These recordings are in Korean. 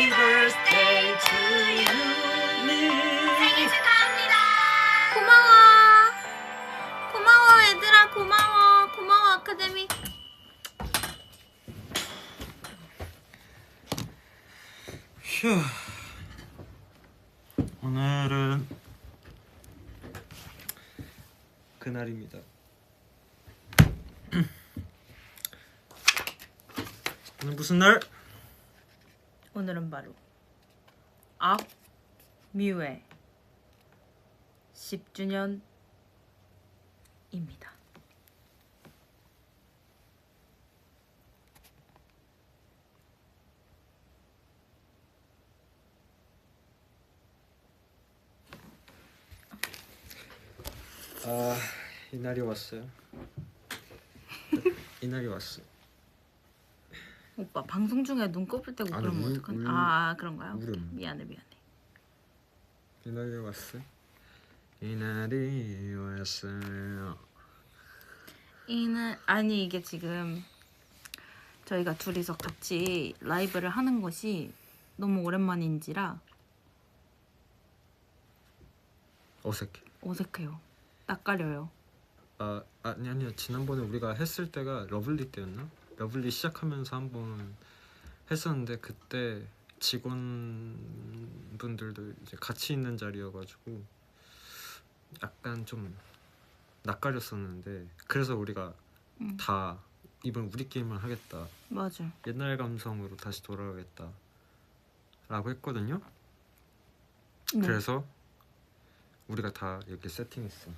birthday to you. 생일 축하합니다. 고마워. 고마워 얘들아. 고마워. 고마워 아카데미. 휴. 오늘은 그날입니다. 오늘 무슨 날? 오늘은 바로 뮤의 10주년입니다. 아, 이날이 왔어요. 이날이 왔어. 오빠 방송 중에 눈 꼽을 때고 아니, 그러면 어떡하지? 아 그런가요? 울음. 미안해. 이날이 왔어. 이날이 왔어요. 아니 이게 지금 저희가 둘이서 같이 라이브를 하는 것이 너무 오랜만인지라 어색해요. 낯가려요. 아니요. 지난번에 우리가 했을 때가 러블리 때였나? 러블리 시작하면서 한번 했었는데 그때 직원분들도 이제 같이 있는 자리여가지고 약간 좀 낯가렸었는데 그래서 우리가 다 이번 우리 게임을 하겠다. 맞아. 옛날 감성으로 다시 돌아가겠다 라고 했거든요. 네. 그래서 우리가 다 이렇게 세팅했어.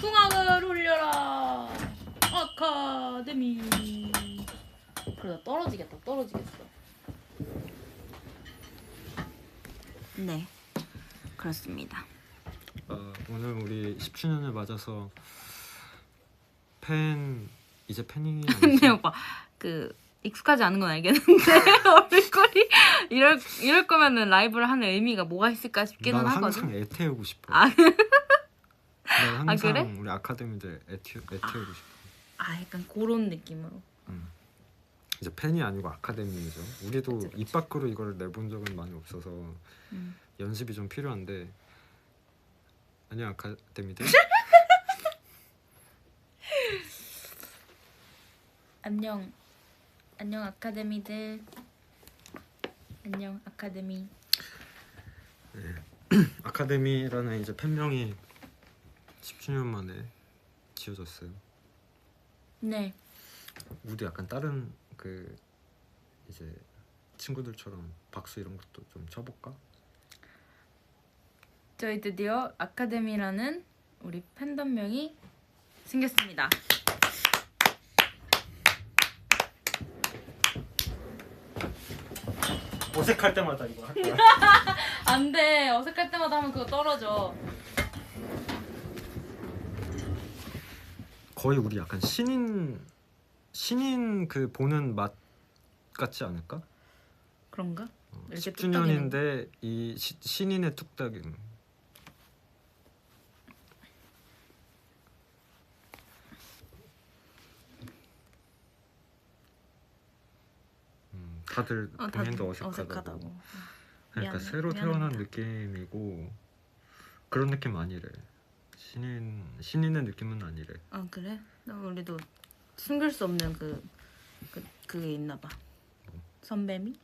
풍악을 울려라 아카데미. 그러다 떨어지겠어. 네, 그렇습니다. 오늘 우리 10주년을 맞아서 이제 팬이 근데 오빠 그 익숙하지 않은 건 알겠는데 얼굴이 이럴 거면은 라이브를 하는 의미가 뭐가 있을까 싶기는 난 하거든. 항상 애태우고 싶어. 아, 난 항상 그래? 우리 아카데미들 애태우고 싶어. 약간 그런 느낌으로. 이제 팬이 아니고 아카데미죠. 우리도 그치. 입 밖으로 이걸 내본 적은 많이 없어서 연습이 좀 필요한데. 아니야 아카데미들. 안녕 아카데미들. 안녕 아카데미. 아카데미라는 이제 팬명이 10주년 만에 지어졌어요. 네. 우리 약간 다른 그 이제 친구들처럼 박수 이런 것도 좀 쳐볼까? 저희 드디어 아카데미라는 우리 팬덤명이 생겼습니다. 어색할 때마다 이거 할 거야. 안 돼. 어색할 때마다 하면 그거 떨어져. 거의 우리 약간 신인 그 보는 맛 같지 않을까? 그런가? 10주년인데 이 신인의 뚝딱임. 다들 본인도 어색하다고. 그러니까 미안해, 새로 태어난 미안합니다. 느낌이고 그런 느낌 아니래. 신인의 느낌은 아니래. 아 그래? 우리도 숨길 수 없는 그게 있나 봐. 선배미?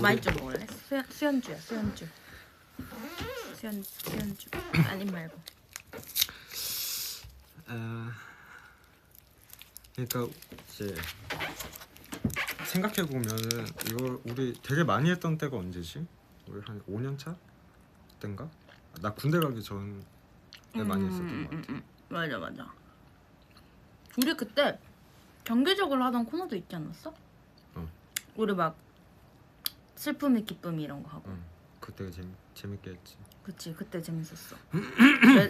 많이 좀 먹을래? 수연주야. 수연주 아님 말고. 그러니까 이제 생각해 보면은 이걸 우리 되게 많이 했던 때가 언제지? 우리 한 5년 차 때인가? 나 군대 가기 전에 많이 했었던 것 같아. 맞아. 우리 그때 정기적으로 하던 코너도 있지 않았어? 우리 막 슬픔이 기쁨이 이런 거 하고. 그때 재밌게 했지. 그치 그때 재밌었어.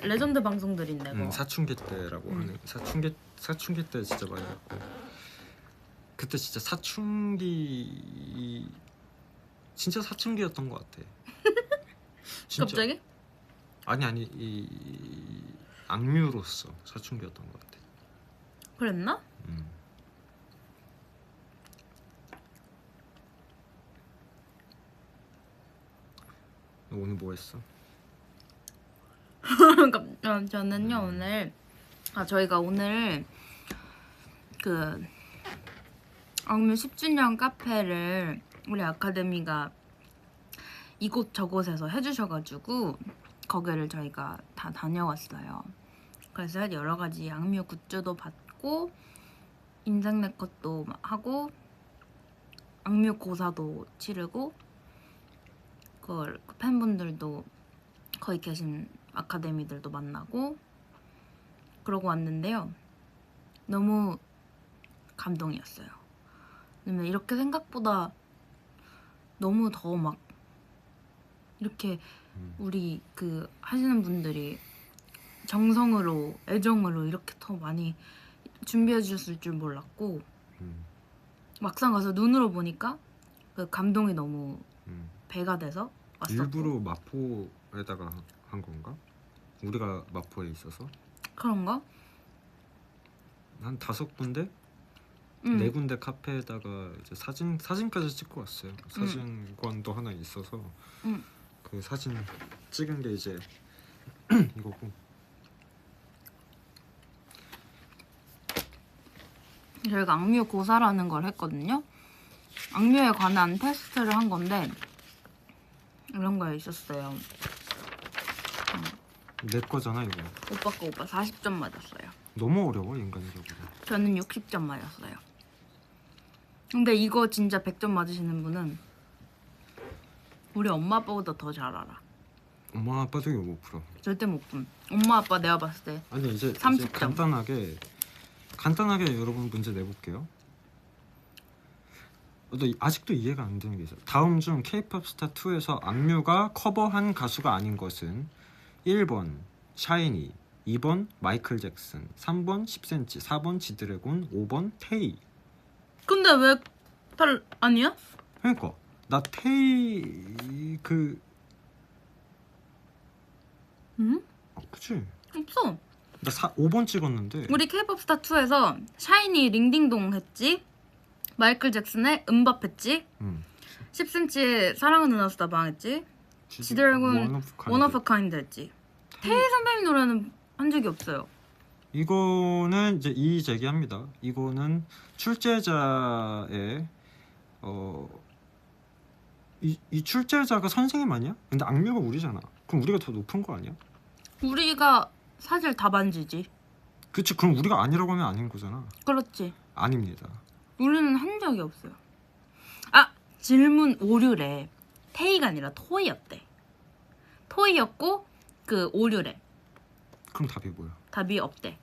레전드 방송들인데 뭐. 사춘기 때라고 하는 사춘기 때 진짜 많이 했고 그때 진짜 진짜 사춘기였던 것 같아. 진짜. 갑자기? 아니 이 악뮤로서 사춘기였던 것 같아. 그랬나? 너 오늘 뭐 했어? 저는요 오늘 저희가 오늘 그 악뮤 10주년 카페를 우리 아카데미가 이곳저곳에서 해주셔가지고 거기를 저희가 다 다녀왔어요. 그래서 여러 가지 악뮤 굿즈도 받고 인생 네컷도 하고 악뮤 고사도 치르고 그 팬분들도 거기 계신 아카데미들도 만나고 그러고 왔는데요. 너무 감동이었어요. 왜냐면 이렇게 생각보다 너무 더 막 이렇게 우리 그 하시는 분들이 정성으로 애정으로 이렇게 더 많이 준비해 주셨을 줄 몰랐고 막상 가서 눈으로 보니까 그 감동이 너무 배가 돼서 왔었고. 일부러 마포에다가 한 건가? 우리가 마포에 있어서 그런가? 한 5군데? 4군데 카페에다가 이제 사진까지 찍고 왔어요. 사진관도 하나 있어서 그 사진 찍은 게 이제 이거고. 저희가 악뮤 고사라는 걸 했거든요. 악뮤에 관한 테스트를 한 건데 이런 거에 있었어요. 내 거잖아 이거. 오빠 40점 맞았어요. 너무 어려워 인간적으로. 저는 60점 맞았어요. 근데 이거 진짜 100점 맞으시는 분은 우리 엄마 아빠보다 더 잘 알아. 엄마 아빠 중에 못 풀어. 절대 못 푼. 엄마 아빠 내가 봤을 때 아니 이제 30점. 간단하게 여러분 문제 내볼게요. 아직도 이해가 안 되는 게 있어요. 다음 중 K-pop 스타 2에서 악뮤가 커버한 가수가 아닌 것은 1번 샤이니, 2번 마이클 잭슨, 3번 10cm, 4번 지드래곤, 5번 테이. 근데 왜 아니야? 그러니까 나 테이 응? 그치? 없어. 나 5번 찍었는데. 우리 K-pop 스타 2에서 샤이니 링딩동 했지. 마이클 잭슨의 음밥 했지. 10cm의 사랑은 은하수다방 했지. 지드래곤 원 오브 카인드 했지. 테이 선배님 노래는 한 적이 없어요. 이거는 이제 이의 제기합니다. 이거는 출제자의 이 출제자가 선생님 아니야? 근데 악뮤가 우리잖아. 그럼 우리가 더 높은 거 아니야? 우리가 사실 답안지지. 그치. 그럼 우리가 아니라고 하면 아닌 거잖아. 그렇지. 아닙니다. 우리는 한 적이 없어요. 아! 질문 오류래. 테이가 아니라 토이였대. 토이였고 그 오류래. 그럼 답이 뭐야? 답이 없대.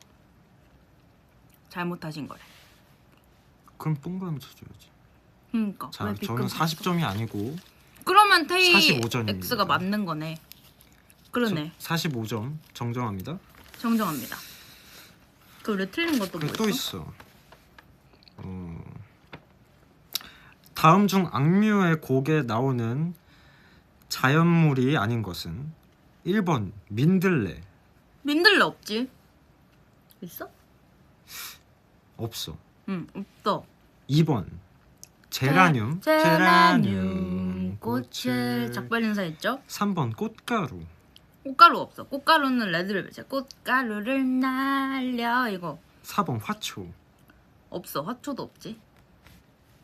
잘못하신 거래. 그럼 동그라미 쳐줘야지. 그러니까 자, 저는 40점이 아니고 그러면 테이 45점입니다. X가 맞는 거네. 그러네. 45점 정정합니다. 정정합니다. 그 왜 틀린 것도 뭐 또 있어? 있어. 다음 중 악뮤의 곡에 나오는 자연물이 아닌 것은 1번 민들레. 민들레 없지? 있어? 없어. 응, 없어. 2번 제라늄. 제라늄 꽃을 작발인사 했죠? 3번 꽃가루. 꽃가루 없어. 꽃가루는 레드벨벳이야. 꽃가루를 날려 이거 4번 화초. 없어. 화초도 없지.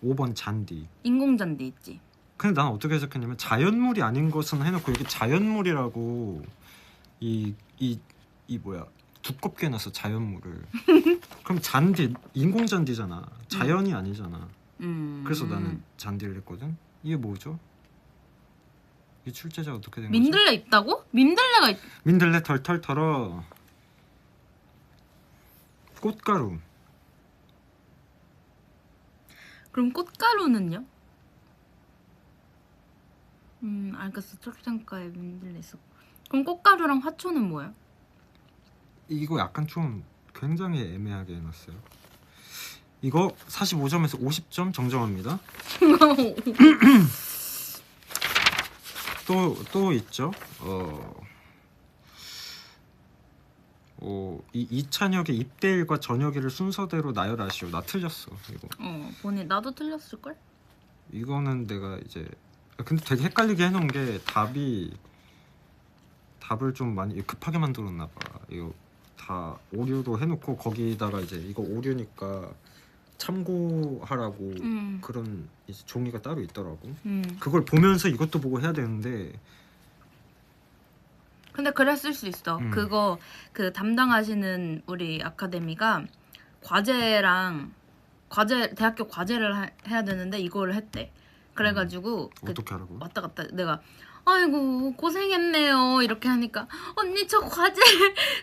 5번 잔디. 인공잔디 있지. 근데 난 어떻게 해석했냐면 자연물이 아닌 것은 해놓고 여기 자연물이라고 이 뭐야 두껍게 해놨어 자연물을. 그럼 잔디 인공잔디잖아. 자연이 아니잖아. 그래서 나는 잔디를 했거든. 이게 뭐죠? 이 출제자가 어떻게 된 거지? 민들레 있다고? 민들레가 민들레 털털 털어. 꽃가루. 그럼 꽃가루는요? 알겠어. 초록장가에 민들레 있어. 그럼 꽃가루랑 화초는 뭐예요? 이거 약간 좀 굉장히 애매하게 해놨어요. 이거 45점에서 50점 정정합니다. 또 있죠. 이 이찬혁의 입대일과 저녁일을 순서대로 나열하시오. 나 틀렸어 이거. 보니 나도 틀렸을 걸? 이거는 내가 이제 근데 되게 헷갈리게 해놓은 게 답을 좀 많이 급하게 만들었나 봐. 이거 다 오류로 해놓고 거기다가 이제 이거 오류니까 참고하라고 그런 이제 종이가 따로 있더라고. 그걸 보면서 이것도 보고 해야 되는데. 근데 그랬을 수 있어. 그거 그 담당하시는 우리 아카데미가 대학교 과제를 해야 되는데 이거를 했대. 그래가지고 어떻게 하라고? 왔다 갔다 내가 아이고 고생했네요 이렇게 하니까 언니 저 과제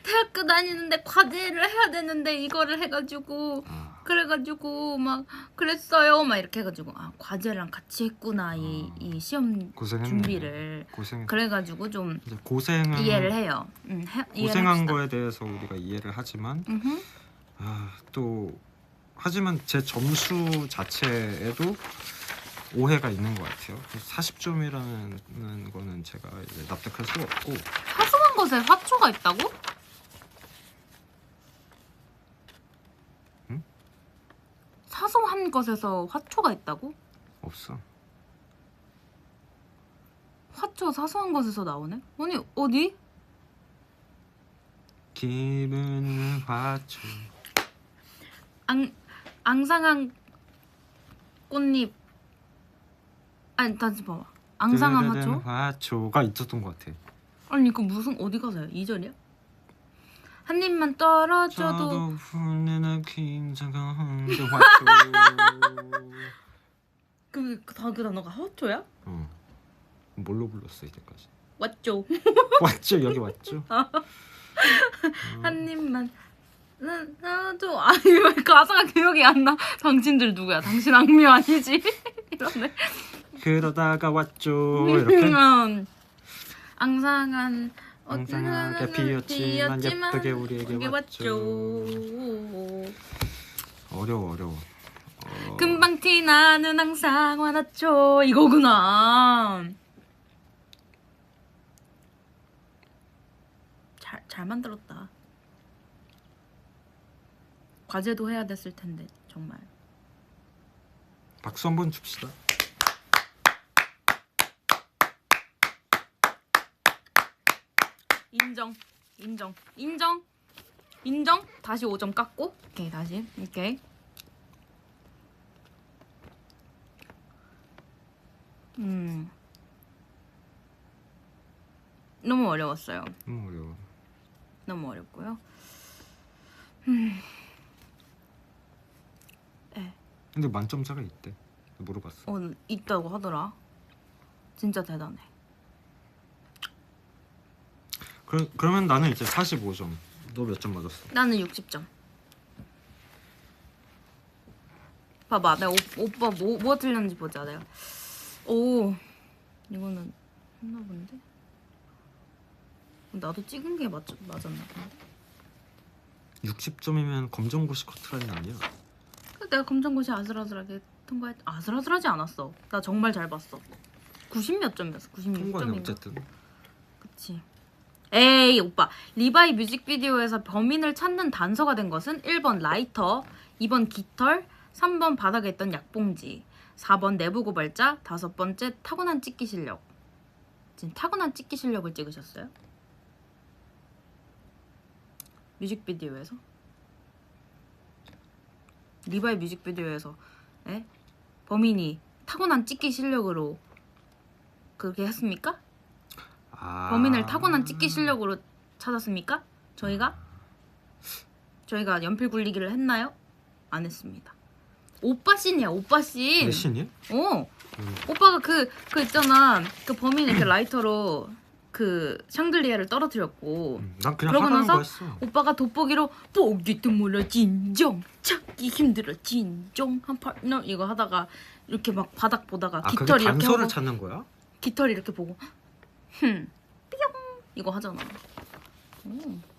대학교 다니는데 과제를 해야 되는데 이거를 해가지고 그래가지고 막 그랬어요 막 이렇게 해가지고 과제랑 같이 했구나 이 시험 고생했네. 준비를 그래가지고 좀 고생은 이해를 해요. 고생한 거에 대해서 우리가 이해를 하지만 하지만 제 점수 자체에도 오해가 있는 것 같아요. 40점이라는 거는 제가 이제 납득할 수가 없고. 사소한 것에 화초가 있다고? 응? 사소한 것에서 화초가 있다고? 없어. 화초 사소한 것에서 나오네? 아니 어디? 기분은 화초. 앙상한 꽃잎 아니 다시 봐봐. 앙상한 화초? 화초가 있었던 것 같아. 아니 이거 무슨 어디 가사야? 2절이야? 한 입만 떨어져도 훈내는 긴장한 화초. 그 단어가 화초야? 뭘로 불렀어 이때까지? 왔죠. 왔죠 여기 왔죠. 한 입만 나도 아니 왜 가사가 기억이 안 나? 당신들 누구야? 당신 악뮤 아니지? 이러네. 그러다가 왔죠 이렇게. 앙상하게 피었지만 예쁘게 우리에게 왔죠. 어려워. 금방 티나는 항상 화났죠 이거구나. 잘 만들었다. 과제도 해야 됐을 텐데 정말. 박수 한번 줍시다. 인정. 다시 5점 깎고. 오케이 다시. 오케이. 너무 어려웠어요. 너무 어렵고요. 네. 근데 만점자가 있대. 물어봤어. 있다고 하더라. 진짜 대단해. 그러면 나는 이제 45점. 너 몇 점 맞았어? 나는 60점. 봐봐, 내가 오빠 뭐 틀렸는지 보자. 내가 이거는 했나 본데. 나도 찍은 게 맞았나 본데. 60점이면 검정고시 커트라인 아니야? 내가 검정고시 아슬아슬하게 통과했. 아슬아슬하지 않았어. 나 정말 잘 봤어. 90 몇 점이었어. 96점인가? 어쨌든. 그치. 에이 오빠. 리바이 뮤직비디오에서 범인을 찾는 단서가 된 것은 1번 라이터, 2번 깃털, 3번 바닥에 있던 약봉지, 4번 내부 고발자, 5번째 타고난 찍기 실력. 지금 타고난 찍기 실력을 찍으셨어요? 뮤직비디오에서? 리바이 뮤직비디오에서 범인이 타고난 찍기 실력으로 그렇게 했습니까? 범인을 타고난 찍기 실력으로 찾았습니까? 저희가 연필 굴리기를 했나요? 안 했습니다. 오빠 씬이야, 오빠 씬. 내 씬이야? 오빠가 그 있잖아. 그 범인이 그 라이터로 그 샹들리에를 떨어뜨렸고. 난 그냥 그러고 하라는 나서 거였어. 오빠가 돋보기로 보기도 몰라 진정 찾기 힘들어 진정 한 파트너 이거 하다가 이렇게 막 바닥 보다가 깃털 그게 이렇게 단서를 하고 찾는 거야? 깃털 이렇게 보고 뿅 이거 하잖아.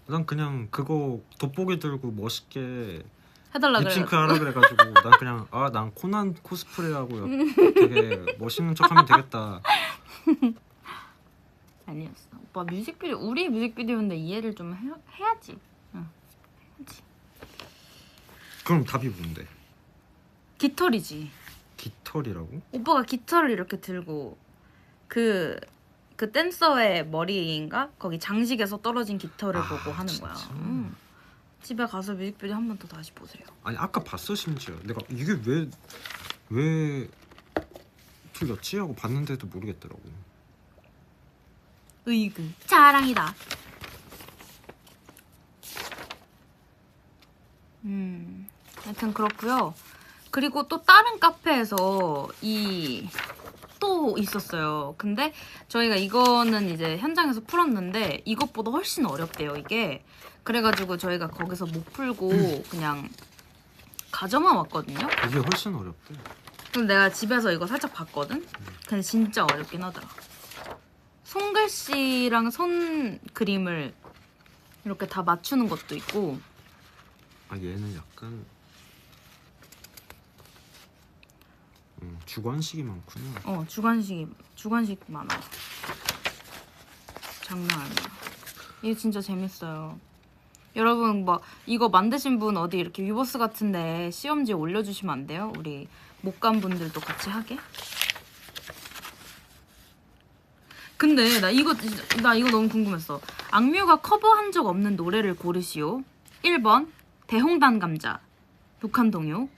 난 그냥 그거 돋보기 들고 멋있게 해달라 그래. 립싱크 하라 그래가지고 난 그냥 난 코난 코스프레하고 되게 멋있는 척하면 되겠다. 아니었어. 오빠 뮤직비디오 우리 뮤직비디오인데 이해를 좀 해야지. 응. 해야지. 그럼 답이 뭔데? 깃털이지. 깃털이라고? 오빠가 깃털을 이렇게 들고 그 댄서의 머리인가? 거기 장식에서 떨어진 깃털을 보고 하는 진짜? 거야. 집에 가서 뮤직비디오 한 번 더 다시 보세요. 아니 아까 봤어 심지어. 내가 이게 왜 틀렸지 하고 봤는데도 모르겠더라고. 으이그 자랑이다. 하여튼 그렇고요. 그리고 또 다른 카페에서 또 있었어요. 근데 저희가 이거는 이제 현장에서 풀었는데 이것보다 훨씬 어렵대요, 이게. 그래가지고 저희가 거기서 못 풀고 그냥 가져만 왔거든요. 이게 훨씬 어렵대. 그럼 내가 집에서 이거 살짝 봤거든? 근데 진짜 어렵긴 하더라. 손글씨랑 손 그림을 이렇게 다 맞추는 것도 있고. 얘는 약간 주관식이 많구나. 주관식 많아. 장난 아니야. 이게 진짜 재밌어요. 여러분 뭐 이거 만드신 분 어디 이렇게 위버스 같은데 시험지에 올려주시면 안 돼요? 우리 못 간 분들도 같이 하게. 근데 나 이거 너무 궁금했어. 악뮤가 커버한 적 없는 노래를 고르시오. 1번 대홍단 감자 북한 동요,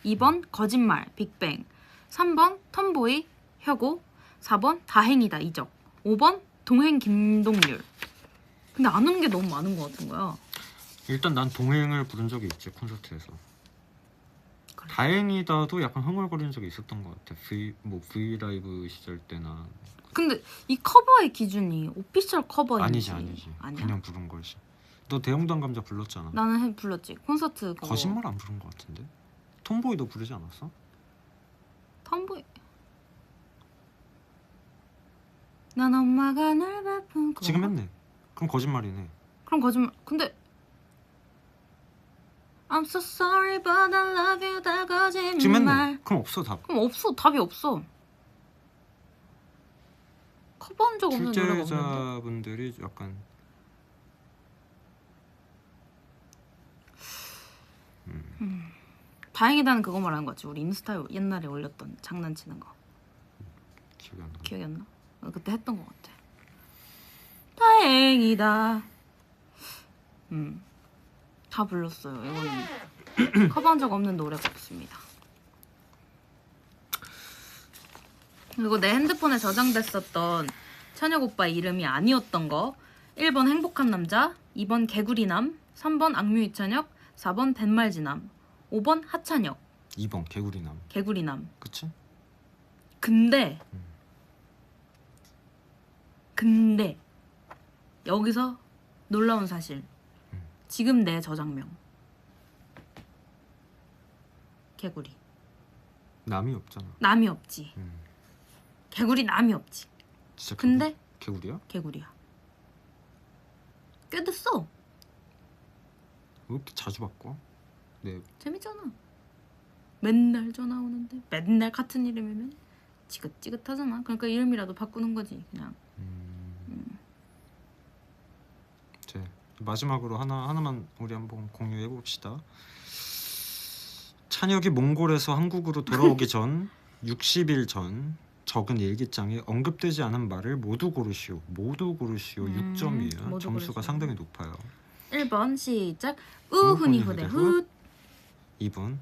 2번 거짓말 빅뱅, 3번 텀보이 혁오, 4번 다행이다 이적, 5번 동행 김동률. 근데 아는 게 너무 많은 것 같은 거야. 일단 난 동행을 부른 적이 있지 콘서트에서. 그래. 다행이다도 약간 흥얼거리는 적이 있었던 것 같아. V 라이브 시절 때나. 근데 이 커버의 기준이 오피셜 커버인지 아니지. 아니야? 그냥 부른 거지. 너 대홍단 감자 불렀잖아. 나는 불렀지. 콘서트 그거. 거짓말 안 부른 것 같은데? 톰보이도 부르지 않았어? 텀보이. 난 엄마가 날 베푼 그거. 지금 했네. 그럼 거짓말이네. 그럼 거짓말. 근데 I'm so sorry but I love you 다 거짓말. 지금 했네. 그럼 없어 답. 그럼 없어. 답이 없어. 커버한 적 없는 노래가 없는데. 출제자분들이 약간 다행이다는 그거 말하는 거지. 우리 인스타에 옛날에 올렸던 장난치는 거. 기억이 안 나. 기억이 안 나? 그때 했던 것 같아. 다행이다. 다 불렀어요. 이거는 커버한 적 없는 노래가 없습니다. 그리고 내 핸드폰에 저장됐었던 찬혁 오빠 이름이 아니었던 거. 1번 행복한 남자, 2번 개구리남, 3번 악뮤 이찬혁, 4번 뱃말지남, 5번 하찬혁. 2번 개구리남. 개구리남. 그치? 근데 여기서 놀라운 사실. 지금 내 저장명 개구리. 남이 없잖아. 남이 없지. 개구리 남이 없지. 진짜 근데 개구리야? 개구리야. 꽤 됐어. 왜 이렇게 자주 바꿔? 네. 재밌잖아. 맨날 전화 오는데 맨날 같은 이름이면 지긋지긋하잖아. 그러니까 이름이라도 바꾸는 거지 그냥. 이제 마지막으로 하나만 우리 한번 공유해 봅시다. 찬혁이 몽골에서 한국으로 돌아오기 전 60일 전 적은 일기장에 언급되지 않은 말을 모두 고르시오. 6점이에요. 모두 점수가 고르시오. 상당히 높아요. 1번 시작. 우훈이 후대 훗. 2번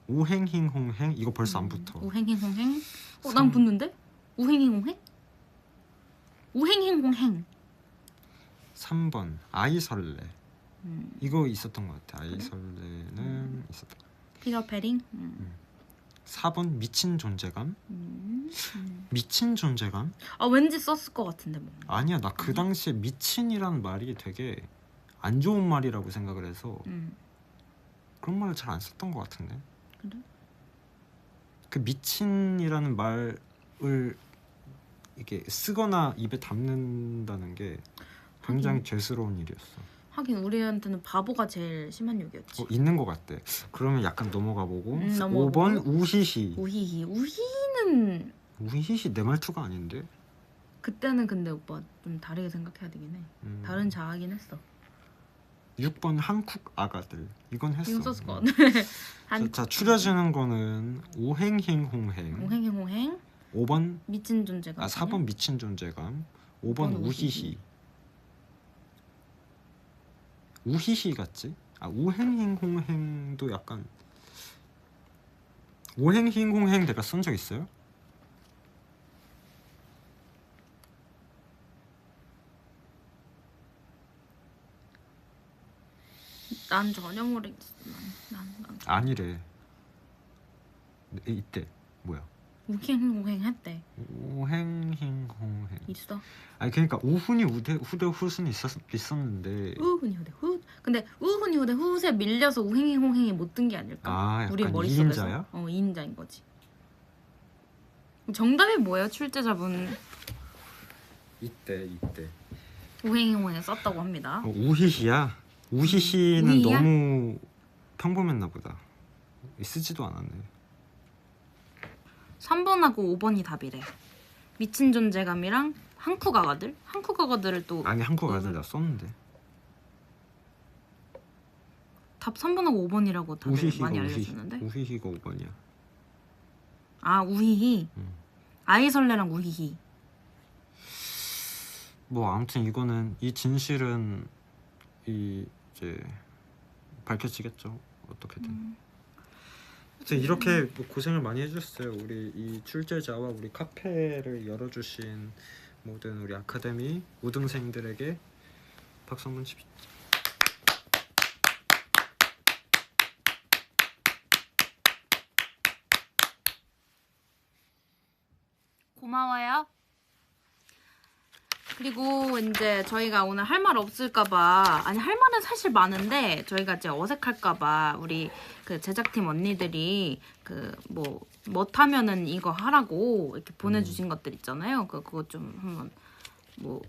우행힝홍행. 이거 벌써 안 붙어. 우행행홍행. 난 붙는데? 우행행홍행? 우행행홍행. 3번 아이설레. 이거 있었던 것 같아. 아이설레는 있었던 것 같아. 피터 패링. 4번 미친 존재감. 미친 존재감? 아 왠지 썼을 것 같은데 뭐. 아니야, 나 그 당시에 미친이란 말이 되게 안 좋은 말이라고 생각을 해서 그런 말을 잘 안 썼던 것 같은데. 그래? 그 미친이라는 말을 이게 쓰거나 입에 담는다는 게 굉장히 죄스러운 일이었어. 하긴 우리한테는 바보가 제일 심한 욕이었지. 있는 것 같대. 그러면 약간 넘어가 보고 넘어가고. 5번 우히히. 우희는 우히히 내 말투가 아닌데? 그때는 근데 오빠 좀 다르게 생각해야 되긴 해. 다른 자아긴 했어. 6번 한국 아가들. 이건 했어. 이건 썼을 것 같아. 자, 추려지는 거는 오행행홍행. 오행행홍행. 5번 미친 존재감. 4번 미친 존재감. 5번 우히히. 우히히 같지? 오행행홍행도 약간 오행행홍행 내가 쓴 적 있어요? 난 전혀 모르겠어. 난 아니래. 이때 뭐야? 우행행홍행 했대. 오행행홍행. 있어. 아니 그러니까 우훈이 후대 훗은 있었는데. 우훈이 후대 훗. 근데 우훈이 후대 훗에 밀려서 우행행홍행이 못 든 게 아닐까? 약간 우리 머릿속에서. 2인자야? 2인자인 거지. 정답이 뭐예요, 출제자분? 이때. 우행행홍행 썼다고 합니다. 우히히야. 우히히는 우히히야? 너무 평범했나 보다. 쓰지도 않았네. 3번하고 5번이 답이래. 미친 존재감이랑 한국 아가들? 한국 아가들을 또 아니 한국 아들 나 썼는데. 답 3번하고 5번이라고 다들 우히히가 많이 알려주는데. 우히히가 5번이야. 아 우히히. 아이설레랑 우히히. 뭐 아무튼 이거는 이 진실은 이제 밝혀지겠죠. 어떻게든. 이렇게 고생을 많이 해주셨어요. 우리 이 출제자와 우리 카페를 열어주신 모든 우리 아카데미 우등생들에게 박수 한번 칩시다. 고마워요. 그리고 이제 저희가 오늘 할 말 없을까봐, 아니 할 말은 사실 많은데 저희가 이제 어색할까봐 우리 그 제작팀 언니들이 그 뭐 타면은 이거 하라고 이렇게 보내주신 것들 있잖아요. 그거 좀 한번 뭐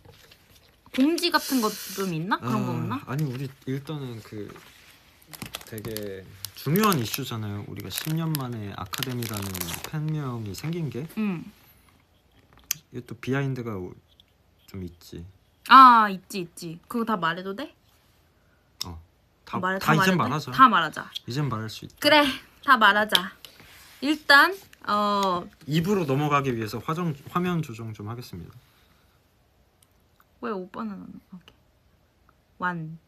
공지 같은 것 좀 있나? 그런 거 없나? 아니 우리 일단은 그 되게 중요한 이슈잖아요. 우리가 10년 만에 아카데미라는 팬명이 생긴 게. 이게 또 비하인드가 좀 있지. 아 있지. 그거 다 말해도 돼? 다 다 이젠 말해도 돼? 말하자. 다 말하자. 이젠 말할 수 있다. 그래 다 말하자. 일단 입으로 넘어가기 위해서 화면 조정 좀 하겠습니다. 왜 오빠는 안 오케이. 1,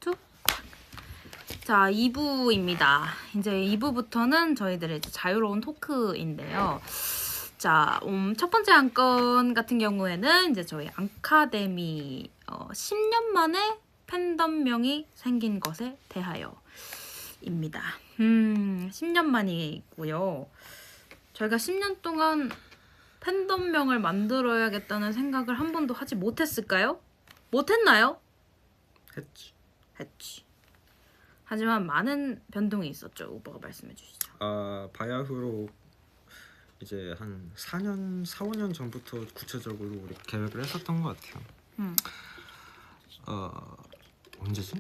2 자 2부입니다. 이제 2부부터는 저희들의 이제 자유로운 토크인데요. 자, 첫 번째 안건 같은 경우에는 이제 저희 아카데미 10년 만에 팬덤명이 생긴 것에 대하여입니다. 10년 만이고요. 저희가 10년 동안 팬덤명을 만들어야겠다는 생각을 한 번도 하지 못했을까요? 못했나요? 했지. 하지만 많은 변동이 있었죠. 오빠가 말씀해 주시죠. 바야흐로 이제 한 4년, 4, 5년 전부터 구체적으로 우리 계획을 했었던 것 같아요. 언제지?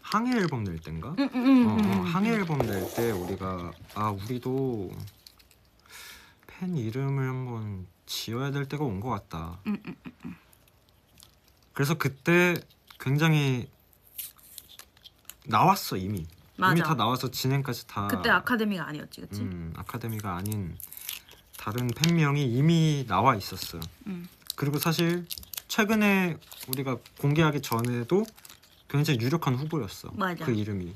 항해 앨범 낼 땐가? 항해 앨범 낼 때 우리가 우리도 팬 이름을 한번 지어야 될 때가 온 것 같다. 그래서 그때 굉장히 나왔어 이미. 맞아. 이미 다 나와서 진행까지 다. 그때 아카데미가 아니었지, 그치? 아카데미가 아닌 다른 팬명이 이미 나와 있었어요. 그리고 사실 최근에 우리가 공개하기 전에도 굉장히 유력한 후보였어. 맞아. 그 이름이.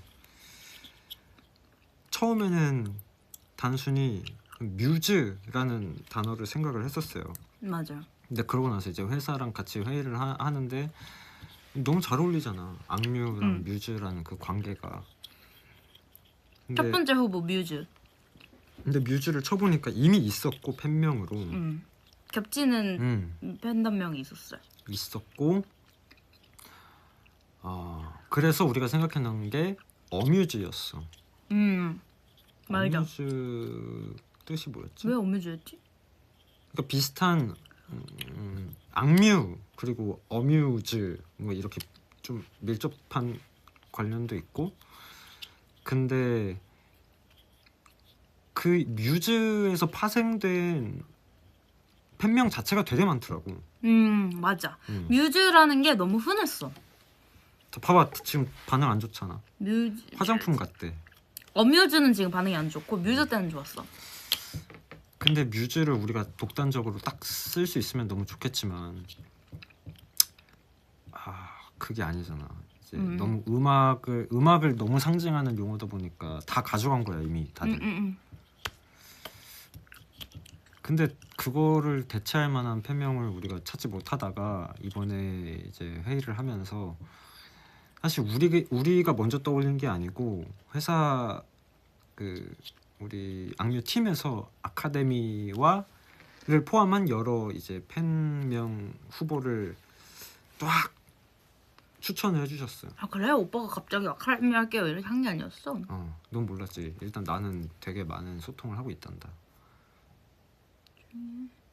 처음에는 단순히 뮤즈라는 단어를 생각을 했었어요. 맞아. 근데 그러고 나서 이제 회사랑 같이 회의를 하는데 너무 잘 어울리잖아. 악뮤랑 뮤즈라는 그 관계가. 근데, 첫 번째 후보 뮤즈. 근데 뮤즈를 쳐보니까 이미 있었고 팬명으로 겹치는 팬덤명이 있었어요. 있었고 그래서 우리가 생각해놓은 게 어뮤즈였어. 맞아. 어뮤즈 뜻이 뭐였지? 왜 어뮤즈였지? 그러니까 비슷한 악뮤 그리고 어뮤즈 뭐 이렇게 좀 밀접한 관련도 있고 근데 그 뮤즈에서 파생된 팬명 자체가 되게 많더라고. 맞아. 뮤즈라는 게 너무 흔했어. 봐봐 지금 반응 안 좋잖아. 뮤즈 화장품 같대. 어뮤즈는 지금 반응이 안 좋고 뮤즈 때는 좋았어. 근데 뮤즈를 우리가 독단적으로 딱 쓸 수 있으면 너무 좋겠지만 그게 아니잖아. 이제 너무 음악을 너무 상징하는 용어다 보니까 다 가져간 거야 이미 다들. 근데 그거를 대체할 만한 팬명을 우리가 찾지 못하다가 이번에 이제 회의를 하면서 사실 우리가 먼저 떠올린 게 아니고 회사 우리 악뮤 팀에서 아카데미와를 포함한 여러 이제 팬명 후보를 쫙 추천을 해주셨어요. 아 그래? 오빠가 갑자기 아카데미 할게요 이렇게 한 게 아니었어? 넌 몰랐지. 일단 나는 되게 많은 소통을 하고 있단다.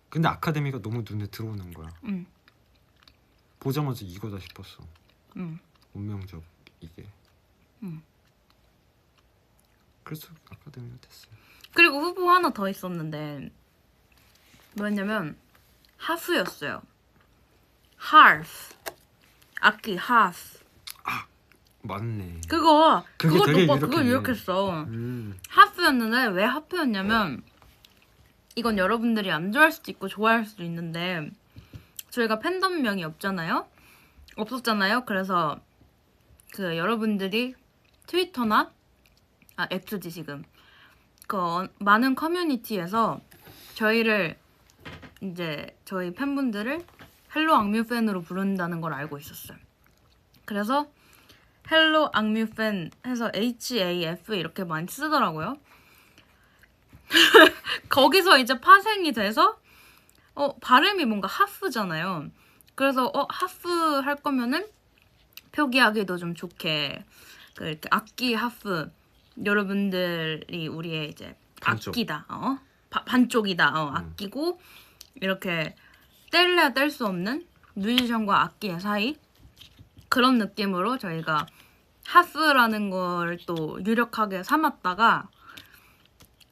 근데 아카데미가 너무 눈에 들어오는 거야. 보자마자 이거다 싶었어. 운명적 이게. 그래서 아카데미가 됐어요. 그리고 후보 하나 더 있었는데 뭐였냐면 하프였어요. harf 악기 harf. 맞네. 그것도 되게 오빠 유력했네. 그걸 유력했어. 하프였는데 왜 하프였냐면 이건 여러분들이 안 좋아할 수도 있고 좋아할 수도 있는데 저희가 팬덤명이 없었잖아요. 그래서 그 여러분들이 트위터나 X지 지금 그 많은 커뮤니티에서 저희를 이제 저희 팬분들을 헬로 악뮤 팬으로 부른다는 걸 알고 있었어요. 그래서 헬로 악뮤 팬 해서 HAF 이렇게 많이 쓰더라고요. 거기서 이제 파생이 돼서 발음이 뭔가 하프잖아요. 그래서 하프 할 거면은 표기하기도 좀 좋게 이렇게 악기 하프 여러분들이 우리의 이제 반쪽. 악기다. 반쪽이다. 악기고 이렇게 뗄래야 뗄 수 없는 뮤지션과 악기의 사이 그런 느낌으로 저희가 하프라는 걸 또 유력하게 삼았다가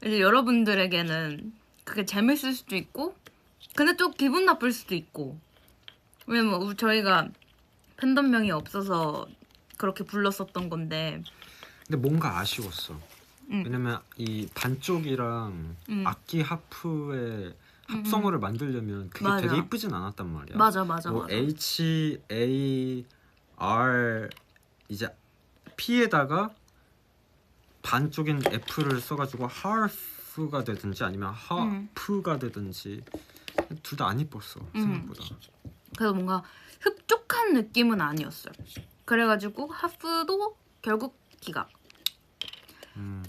이제 여러분들에게는 그게 재밌을 수도 있고 근데 또 기분 나쁠 수도 있고 왜냐면 저희가 팬덤명이 없어서 그렇게 불렀었던 건데 근데 뭔가 아쉬웠어. 왜냐면 이 반쪽이랑 악기 하프의 합성어를 만들려면 그게 맞아. 되게 이쁘진 않았단 말이야. 맞아. H A R 이제 P에다가 반쪽인 F를 써가지고 harf가 되든지 아니면 하프가 되든지 둘 다 안 이뻤어 생각보다. 그래서 뭔가 흡족한 느낌은 아니었어요. 그래가지고 하프도 결국 기각.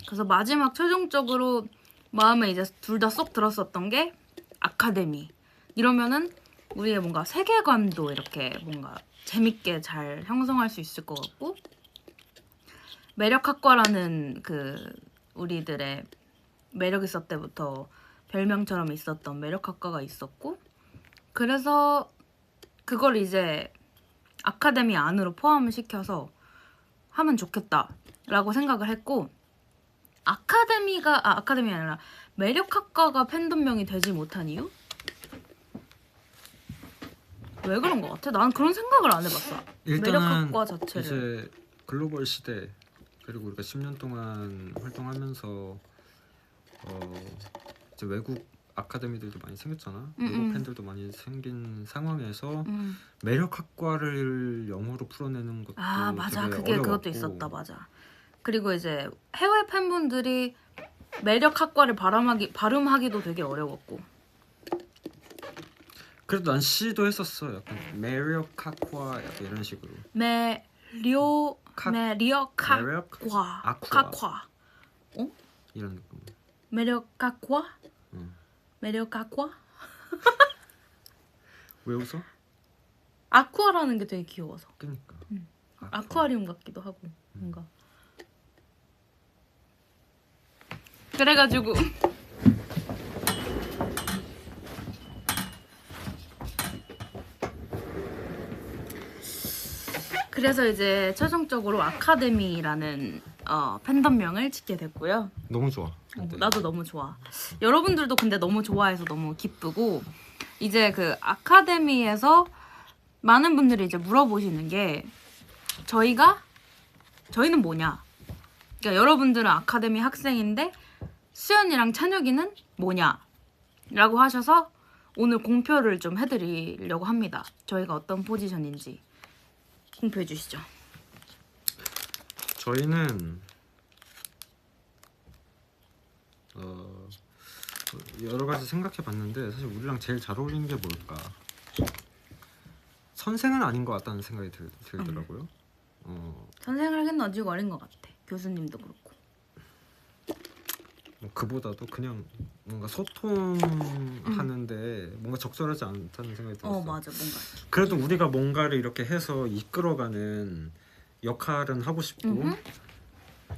그래서 마지막 최종적으로 마음에 이제 둘 다 쏙 들었었던 게 아카데미. 이러면은 우리의 뭔가 세계관도 이렇게 뭔가 재밌게 잘 형성할 수 있을 것 같고 매력학과라는 그 우리들의 매력 있었 때부터 별명처럼 있었던 매력학과가 있었고 그래서 그걸 이제 아카데미 안으로 포함을 시켜서 하면 좋겠다라고 생각을 했고 아카데미 아니라 매력학과가 팬덤명이 되지 못한 이유? 왜 그런 것 같아? 난 그런 생각을 안 해봤어. 매력학과 자체를. 이제 글로벌 시대 그리고 우리가 10년 동안 활동하면서 이제 외국 아카데미들도 많이 생겼잖아. 외국 팬들도 많이 생긴 상황에서 매력학과를 영어로 풀어내는 것도 맞아. 되게 그게 어려웠고. 그것도 있었다. 맞아. 그리고 이제 해외 팬분들이 매력학과를 발음하기도 되게 어려웠고. 그래도 난 C도 했었어. 약간 매력학과 약간 이런 식으로. 매력학과. 아쿠아. 이런 느낌. 매력학과? 응. 매력학과? 왜 웃어? 아쿠아라는 게 되게 귀여워서. 그니까. 아쿠아리움 같기도 하고 뭔가. 그래가지고 그래서 이제 최종적으로 아카데미라는 팬덤명을 짓게 됐고요. 너무 좋아. 근데. 나도 너무 좋아. 여러분들도 근데 너무 좋아해서 너무 기쁘고 이제 그 아카데미에서 많은 분들이 이제 물어보시는 게 저희는 뭐냐? 그러니까 여러분들은 아카데미 학생인데 수연이랑 찬혁이는 뭐냐? 라고 하셔서 오늘 공표를 좀 해드리려고 합니다. 저희가 어떤 포지션인지 공표해 주시죠. 저희는 여러 가지 생각해 봤는데 사실 우리랑 제일 잘 어울리는 게 뭘까? 선생은 아닌 것 같다는 생각이 들더라고요. 선생을 하기는 아직 어린 것 같아. 교수님도 그렇고. 그보다도 그냥 뭔가 소통하는데 뭔가 적절하지 않다는 생각이 들었어. 맞아, 뭔가. 그래도 우리가 뭔가를 이렇게 해서 이끌어가는 역할은 하고 싶고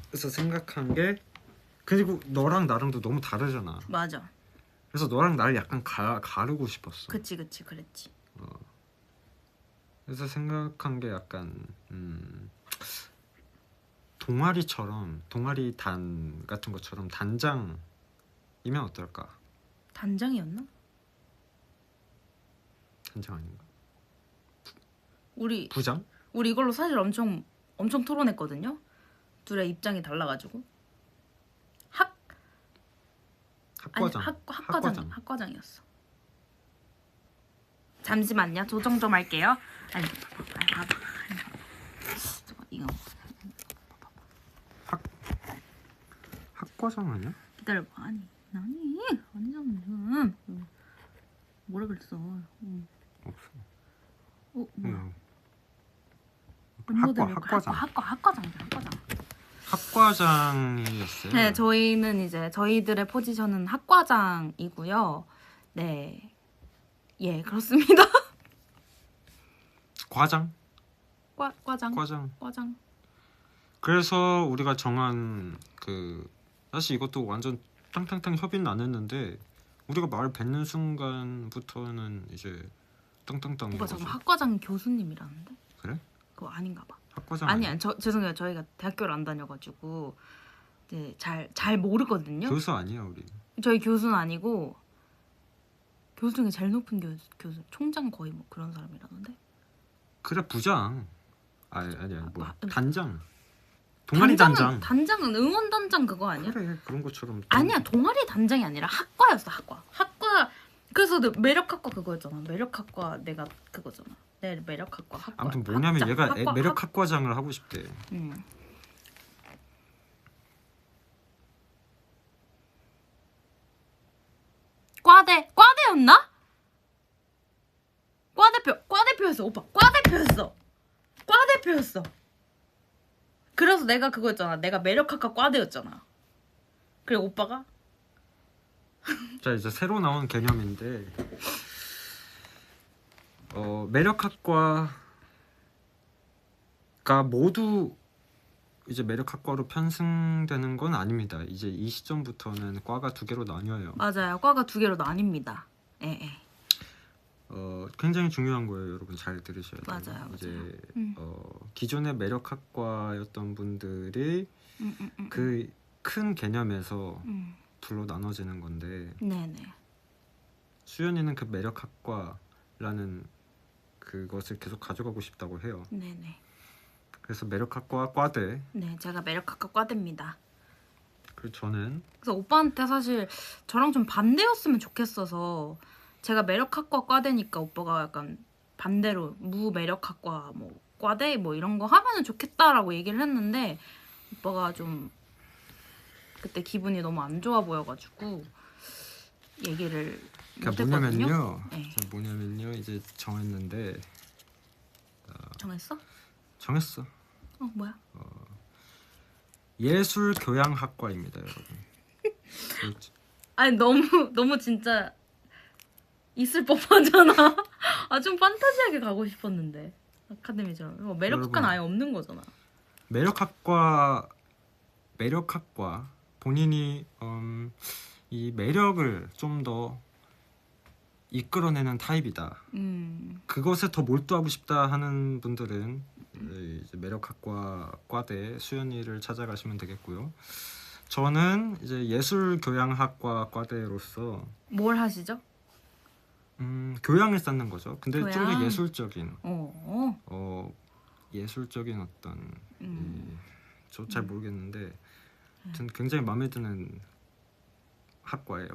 그래서 생각한 게 그리고 너랑 나랑도 너무 다르잖아. 맞아. 그래서 너랑 나를 약간 가르고 싶었어. 그치, 그랬지. 그래서 생각한 게 약간 동아리처럼 동아리 단 같은 것처럼 단장이면 어떨까? 단장이었나? 단장 아닌가? 우리 부장? 이걸로 사실 엄청 토론했거든요. 둘의 입장이 달라가지고. 학과장. 학과장이었어. 잠시만요. 조정 좀 할게요. 아니, 봐봐. 이거 학과장 아니야? 기다려봐. 아니잖아. 뭐라 그랬어? 없어. 뭐야? 학과장. 학과장. 학과장이었어요. 네, 저희는 이제 저희들의 포지션은 학과장이고요. 네, 예, 그렇습니다. 과장? 과장. 그래서 우리가 정한 그 사실 이것도 완전 탕탕탕 협의는 안 했는데 우리가 말 뱉는 순간부터는 이제 땅땅땅인 오빠 거죠. 잠깐 학과장 교수님이라는데? 그래? 그거 아닌가 봐. 학과장 아니야, 죄송해요. 저희가 대학교를 안 다녀가지고 이제 잘 모르거든요. 교수 아니야 우리. 저희 교수는 아니고 교수 중에 제일 높은 교수 총장 거의 뭐 그런 사람이라는데. 그래 부장. 아니야 뭐 단장. 동아리 단장은 응원 단장 그거 아니야? 그래 그런 것처럼. 아니야, 동아리 단장이 아니라 학과였어. 학과. 그래서 매력학과 그거였잖아. 매력학과 내가 그거잖아. 내 매력학과 학과. 아무튼 뭐냐면 얘가 매력학과장을 하고 싶대. 과대였나? 과대표였어. 오빠 과대표였어. 그래서 내가 그거였잖아. 내가 매력학과 과대였잖아. 그리고 오빠가 자 이제 새로 나온 개념인데 매력학과가 모두 이제 매력학과로 편승되는 건 아닙니다. 이제 이 시점부터는 과가 두 개로 나뉘어요. 맞아요. 과가 두 개로 나뉩니다. 예. 굉장히 중요한 거예요. 여러분 잘 들으셔야 돼요. 맞아요. 이제 기존의 매력학과였던 분들이 그 큰 개념에서 둘로 나눠지는 건데 네네. 수연이는 그 매력학과라는 그것을 계속 가져가고 싶다고 해요. 네네. 그래서 매력학과 과대. 네, 제가 매력학과 과대입니다. 그리고 저는 그래서 오빠한테 사실 저랑 좀 반대였으면 좋겠어서 제가 매력학과 과대니까 오빠가 약간 반대로 무매력학과 뭐 과대 뭐 이런 거 하면은 좋겠다라고 얘기를 했는데 오빠가 좀 그때 기분이 너무 안 좋아 보여가지고 얘기를 못했거든요. 뭐냐면요 이제 정했는데 정했어? 정했어. 뭐야? 예술교양학과입니다, 여러분. 아니 너무 진짜 있을 법하잖아. 좀 판타지하게 가고 싶었는데 아카데미처럼 매력학과는 아예 없는 거잖아. 매력학과 본인이 이 매력을 좀 더 이끌어내는 타입이다. 그것에 더 몰두하고 싶다 하는 분들은 이제 매력학과 과대 수연이를 찾아가시면 되겠고요. 저는 이제 예술교양학과 과대로서 뭘 하시죠? 교양을 쌓는 거죠. 근데 좀 더 교양? 예술적인 어. 예술적인 어떤 저 잘 모르겠는데 아무튼 네. 굉장히 마음에 드는 학과예요.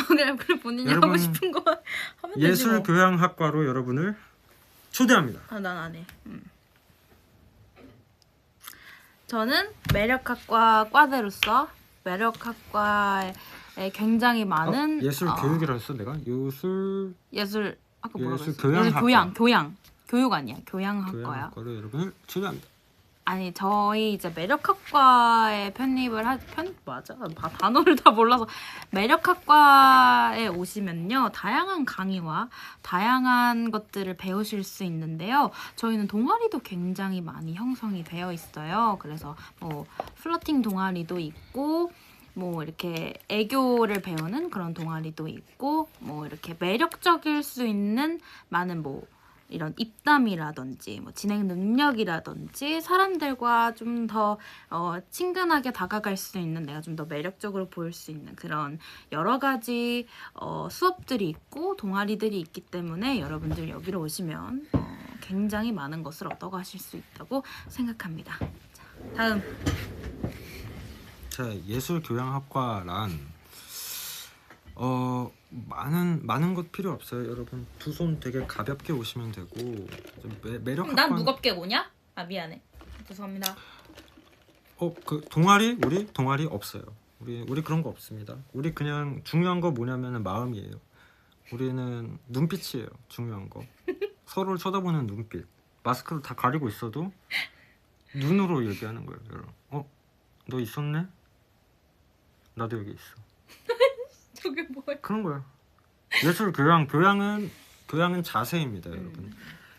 그냥 본인이 하고 여러분, 싶은 거 하면 되지 뭐. 예술교양학과로 여러분을 초대합니다. 난 안 해. 저는 매력학과 과대로서 매력학과에 굉장히 많은 예술교육이라 했어 내가? 예술 아까 뭐라고 예술 했어? 교양학과. 교육 아니야. 교양학과요. 교양학과로 여러분을 초대합니다. 아니 저희 이제 매력학과에 편입을 맞아 단어를 다 몰라서 매력학과에 오시면요 다양한 강의와 다양한 것들을 배우실 수 있는데요 저희는 동아리도 굉장히 많이 형성이 되어 있어요. 그래서 뭐 플러팅 동아리도 있고 뭐 이렇게 애교를 배우는 그런 동아리도 있고 뭐 이렇게 매력적일 수 있는 많은 뭐 이런 입담이라든지 뭐 진행 능력이라든지 사람들과 좀 더 친근하게 다가갈 수 있는 내가 좀 더 매력적으로 보일 수 있는 그런 여러 가지 수업들이 있고 동아리들이 있기 때문에 여러분들 여기로 오시면 굉장히 많은 것을 얻어가실 수 있다고 생각합니다. 자, 다음. 자, 예술교양학과란 많은 것 필요 없어요. 여러분 두 손 되게 가볍게 오시면 되고 좀 매력학과. 난 무겁게 오냐? 아 미안해. 죄송합니다. 그 동아리 우리 동아리 없어요. 우리 그런 거 없습니다. 우리 그냥 중요한 거 뭐냐면은 마음이에요. 우리는 눈빛이에요. 중요한 거. 서로를 쳐다보는 눈빛. 마스크를 다 가리고 있어도 눈으로 얘기하는 거예요. 여러분. 너 있었네? 나도 여기 있어. 저게 뭐야? 그런 거야. 예술 교양은 자세입니다, 여러분.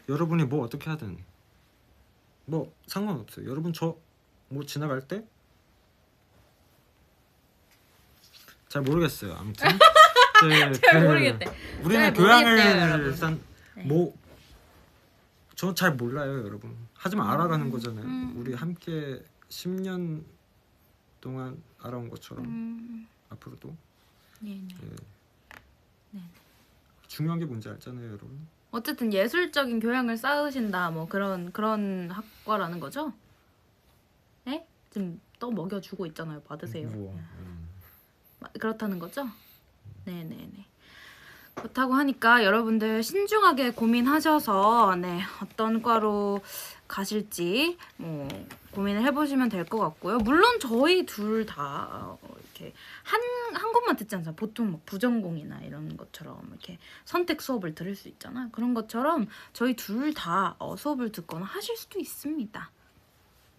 여러분이 뭐 어떻게 하든 뭐 상관없어요. 여러분 저 뭐 지나갈 때 잘 모르겠어요. 아무튼 잘 모르겠대. 우리는 잘 모르겠대요, 교양을 여러분. 일단 저 잘 몰라요, 여러분. 하지만 알아가는 거잖아요. 우리 함께 10년 동안 알아온 것처럼 앞으로도 네네. 네. 중요한 게 뭔지 알잖아요, 여러분. 어쨌든 예술적인 교양을 쌓으신다 뭐 그런 학과라는 거죠? 네? 지금 또 먹여주고 있잖아요. 받으세요. 그렇다는 거죠? 네네네. 그렇다고 하니까 여러분들 신중하게 고민하셔서 어떤 과로 가실지 뭐 고민을 해보시면 될 것 같고요. 물론 저희 둘 다 이렇게 한 곳만 듣지 않잖아요. 보통 뭐 부전공이나 이런 것처럼 이렇게 선택 수업을 들을 수 있잖아요. 그런 것처럼 저희 둘 다 수업을 듣거나 하실 수도 있습니다.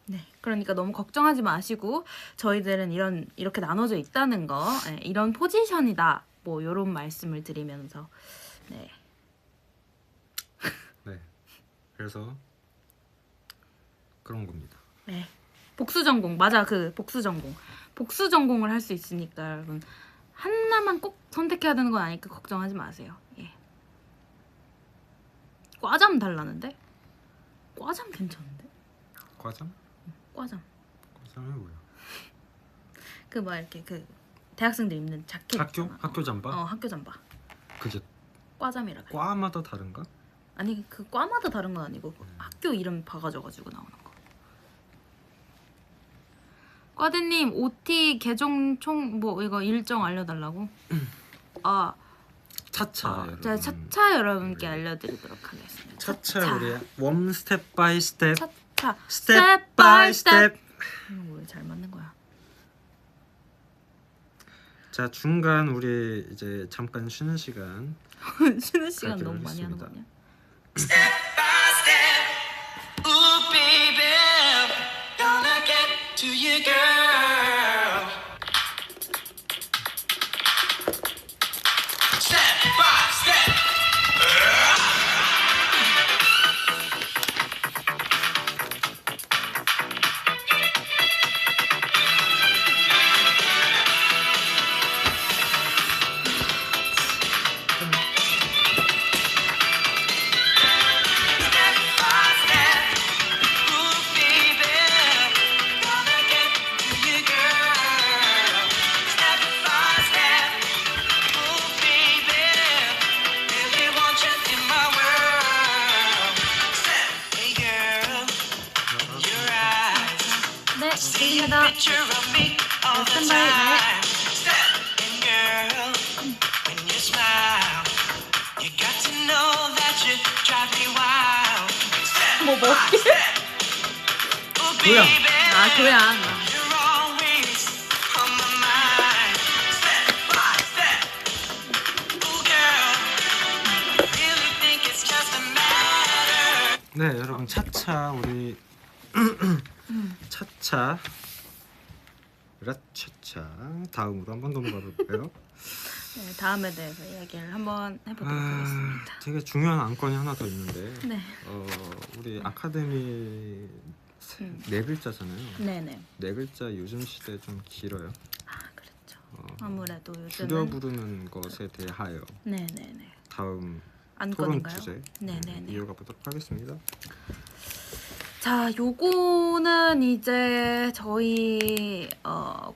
네, 그러니까 너무 걱정하지 마시고 저희들은 이렇게 나눠져 있다는 거, 이런 포지션이다. 뭐 이런 말씀을 드리면서 네. 그래서 그런 겁니다. 네. 복수 전공 맞아 복수 전공을 할 수 있으니까 여러분 하나만 꼭 선택해야 되는 건 아니니까 걱정하지 마세요. 예. 과잠 달라는데? 과잠 괜찮은데? 과잠? 과잠. 과잠이 뭐야? 막 이렇게 대학생들 입는 자켓 학교? 있잖아. 학교 잠바? 학교 잠바. 그게 과잠이라 그래. 과마다 다른가? 아니 그 과마다 다른 건 아니고 학교 이름 박아줘가지고 나오는 거. 과대님 OT 개종 총 뭐 이거 일정 알려달라고? 차차 제가 차차 여러분께 알려드리도록 하겠습니다. 차차 우리 원 스텝 바이 스텝 차차 스텝 바이 스텝. 이거 왜 잘 맞는 거야? 자 중간 우리 이제 잠깐 쉬는 시간 쉬는 시간 너무 많이 하는 하겠습니다. 거 아니야? Step by step, ooh baby, gonna get to you, girl. Step by step. Step by step, ooh picture of me all the time. And girl, when you smile, you got to know that you drive me wild. 뭐 먹게? Oh 교양. baby, 아 교양. you're always on my mind. Step by step. Oh girl, really think it's just a matter. 네 여러분 차차 우리 차차 라차차 다음으로 한번 넘어가 볼까요? 네, 다음에 대해서 이야기를 한번 해보도록 하겠습니다. 되게 중요한 안건이 하나 더 있는데 네. 우리 아카데미 네 글자잖아요. 네네. 네 글자 요즘 시대 좀 길어요. 아 그렇죠. 아무래도 줄여 요즘은 부르는 것에 대하여 네네네. 다음 토론 안건인가요? 주제 네네네. 이어가 보도록 하겠습니다. 자, 요거는 이제 저희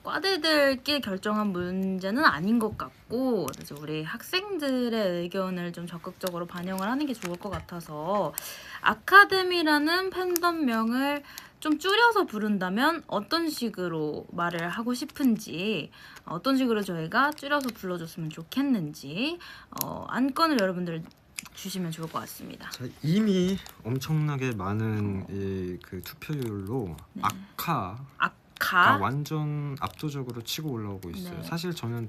과대들끼리 결정한 문제는 아닌 것 같고 이제 우리 학생들의 의견을 좀 적극적으로 반영을 하는 게 좋을 것 같아서 아카데미라는 팬덤명을 좀 줄여서 부른다면 어떤 식으로 말을 하고 싶은지 어떤 식으로 저희가 줄여서 불러줬으면 좋겠는지 안건을 여러분들 주시면 좋을 것 같습니다. 자, 이미 엄청나게 많은 그 투표율로 네. 아카가 아카 완전 압도적으로 치고 올라오고 있어요. 네. 사실 저는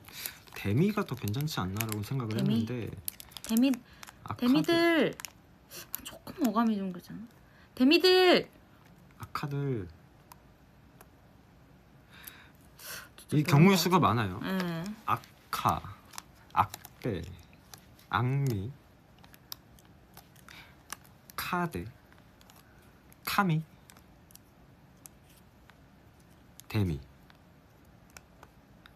데미가 더 괜찮지 않나라고 생각을 데미? 했는데 데미들 조금 어감이 좀 그렇잖아. 데미들 아카들 이 경우의 수가 많아요. 네. 아카, 악배, 악미, 카드, 카미, 데미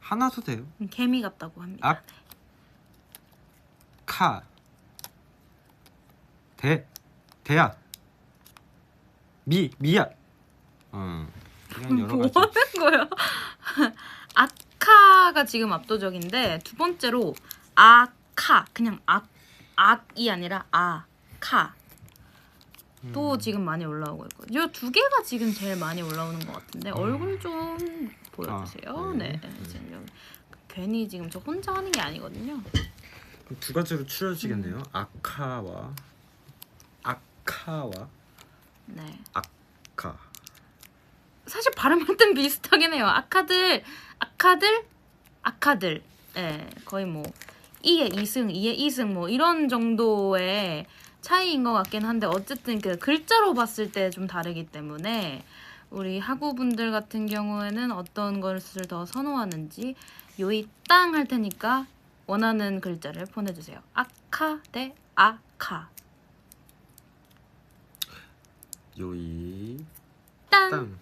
하나도 돼요. 개미 같다고 합니다. 악, 카, 대야, 미야. 이런 여러 뭐 가지. 하는 거야? 아카가 지금 압도적인데 두 번째로 아카 그냥 악이 아니라 아카 또 지금 많이 올라오고 있거든요. 이 두 개가 지금 제일 많이 올라오는 것 같은데 얼굴 좀 보여주세요. 아, 네. 네. 지금 여기 괜히 지금 저 혼자 하는 게 아니거든요. 그럼 두 가지로 추려지겠네요. 아카와 네. 아카. 사실 발음할 땐 비슷하긴 해요. 아카들. 예, 거의 뭐 2의 2승, 2의 2승 뭐 이런 정도의 차이인 것 같긴 한데 어쨌든 그 글자로 봤을 때 좀 다르기 때문에 우리 학우분들 같은 경우에는 어떤 것을 더 선호하는지 요이 땅 할 테니까 원하는 글자를 보내주세요. 아카 대 아카. 요이 땅. 땅.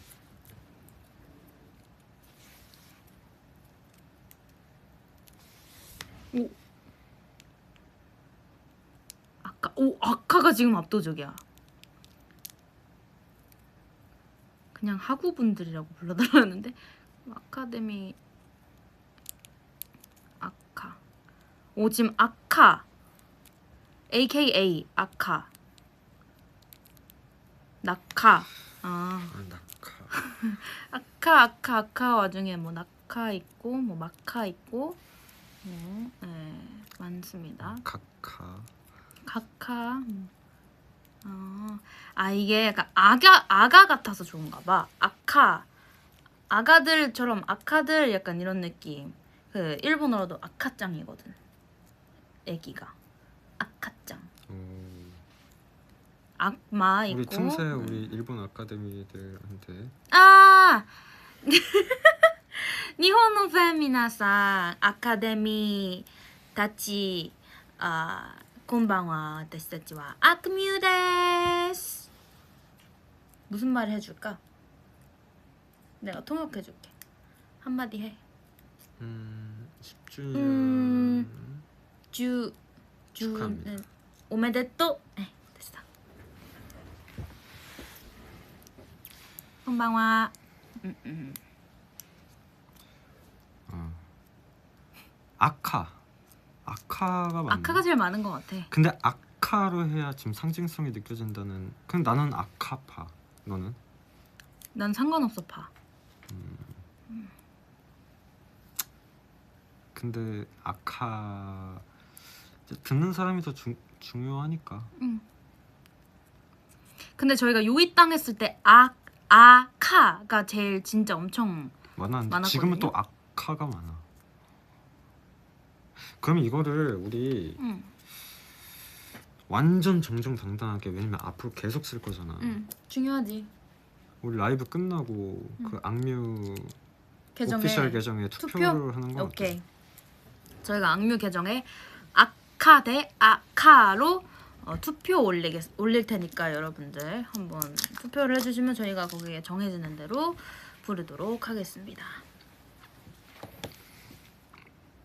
아카가 지금 압도적이야. 그냥 학우분들이라고 불러달라는데 아카데미 아카. 지금 아카 AKA 아카 낙카 낙카. 아카 와중에 뭐 낙카 있고 뭐 마카 있고 네, 많습니다. 카카. 이게 약간 아가 같아서 좋은가 봐. 아가들처럼 아카들 약간 이런 느낌. 그 일본어로도 아카짱이거든. 애기가 아카짱. 악마 있고. 우리 틈새 우리 일본 아카데미들한테 日本のファン皆さん、アカデミーたち、こんばんは。私たちはアクミュです。 무슨 말을 해줄까? 내가 통역해줄게. 한마디 해. 10주년 주는 오메데또. 네, 됐어. こんばんは. 아카가 맞나? 아카가 제일 많은 것 같아. 근데 아카로 해야 지금 상징성이 느껴진다는. 그럼 나는 아카파. 너는? 난 상관없어 파. 근데 듣는 사람이 더 중요하니까. 근데 저희가 요이 땅 했을 때 아카가 제일 진짜 엄청 많았는데 지금은 또 아카가 많아. 그럼 이거를 우리 완전 정정당당하게, 왜냐면 앞으로 계속 쓸 거잖아. 중요하지. 우리 라이브 끝나고 그 악뮤 계정에 오피셜 계정에 투표를 하는 거. 오케이. 저희가 악뮤 계정에 아카 대 아카로 투표 올릴 테니까 여러분들 한번 투표를 해주시면 저희가 거기에 정해지는 대로 부르도록 하겠습니다.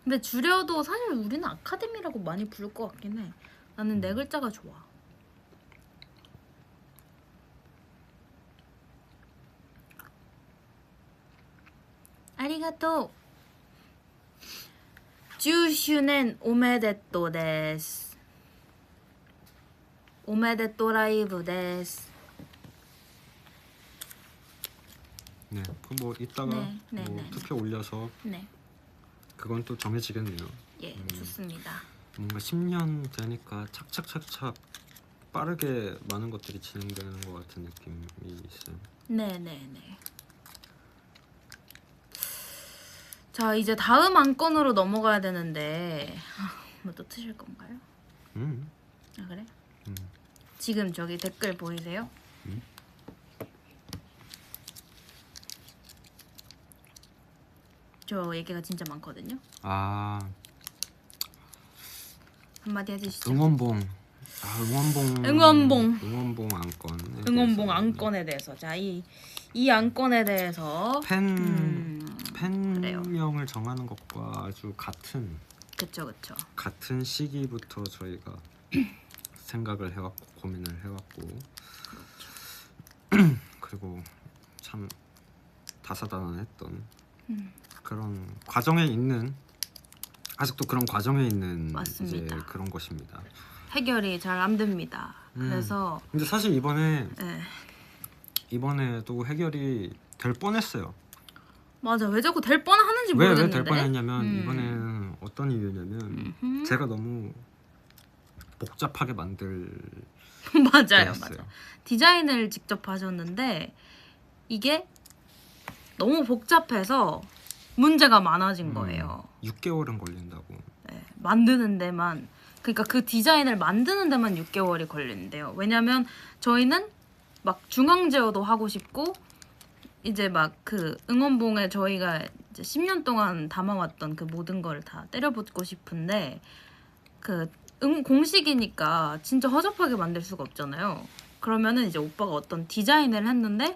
근데 줄여도 사실 우리는 아카데미라고 많이 부를 것 같긴 해. 나는 네 글자가 좋아. 아리가또. 10周年おめでとうです。おめでとうライブです。 네, 그 뭐 이따가 네, 뭐 네. 투표 올려서 네, 그건 또 정해지겠네요. 예, 좋습니다. 뭔가 10년 되니까 착착착착 빠르게 많은 것들이 진행되는 것 같은 느낌이 있어요. 네, 네, 네. 자, 이제 다음 안건으로 넘어가야 되는데 뭐 또 트실 건가요? 아, 그래? 지금 저기 댓글 보이세요? 저 얘기가 진짜 많거든요. 아, 한마디 해주시죠. 응원봉. 응원봉 안건. 응원봉 안건에 대해서. 자, 이 안건에 대해서 팬명을 정하는 것과 아주 그쵸. 같은 시기부터 저희가 생각을 해왔고 고민을 해왔고 그리고 참 다사다난했던 그런 과정에 있는, 아직도 그런 과정에 있는 맞습니다. 이제 그런 것입니다. 해결이 잘 안 됩니다. 그래서 근데 사실 네. 이번에도 해결이 될 뻔했어요. 맞아. 왜 자꾸 될 뻔하는지 왜 모르겠는데. 될 뻔했냐면 이번에는 어떤 이유냐면 제가 너무 복잡하게 맞아요. 했어요. 디자인을 직접 하셨는데 이게 너무 복잡해서 문제가 많아진 거예요. 6개월은 걸린다고. 네, 만드는 데만, 그러니까 그 디자인을 만드는 데만 6개월이 걸린대요. 왜냐면 저희는 막 중앙 제어도 하고 싶고 이제 막 그 응원봉에 저희가 이제 10년 동안 담아왔던 그 모든 걸 다 때려붓고 싶은데 그 공식이니까 진짜 허접하게 만들 수가 없잖아요. 그러면은 이제 오빠가 어떤 디자인을 했는데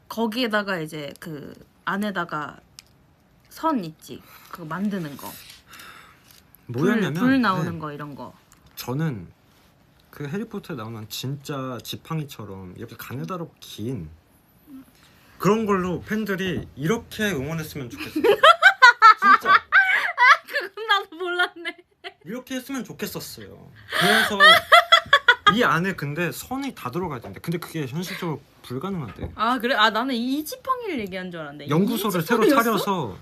거기에다가 이제 그 안에다가 선 있지, 그거 만드는 거, 뭐였냐면 불 나오는 거 이런 거. 저는 그 해리포터에 나오는 진짜 지팡이처럼 이렇게 가느다랗고 긴 그런 걸로 팬들이 이렇게 응원했으면 좋겠어요. 진짜 그건 나도 몰랐네. 이렇게 했으면 좋겠었어요. 그래서 이 안에 근데 선이 다 들어가야 되는데 근데 그게 현실적으로 불가능한데. 아 그래? 아 나는 이 지팡이를 얘기한 줄 알았는데. 연구소를 이 새로 지팡이였어? 차려서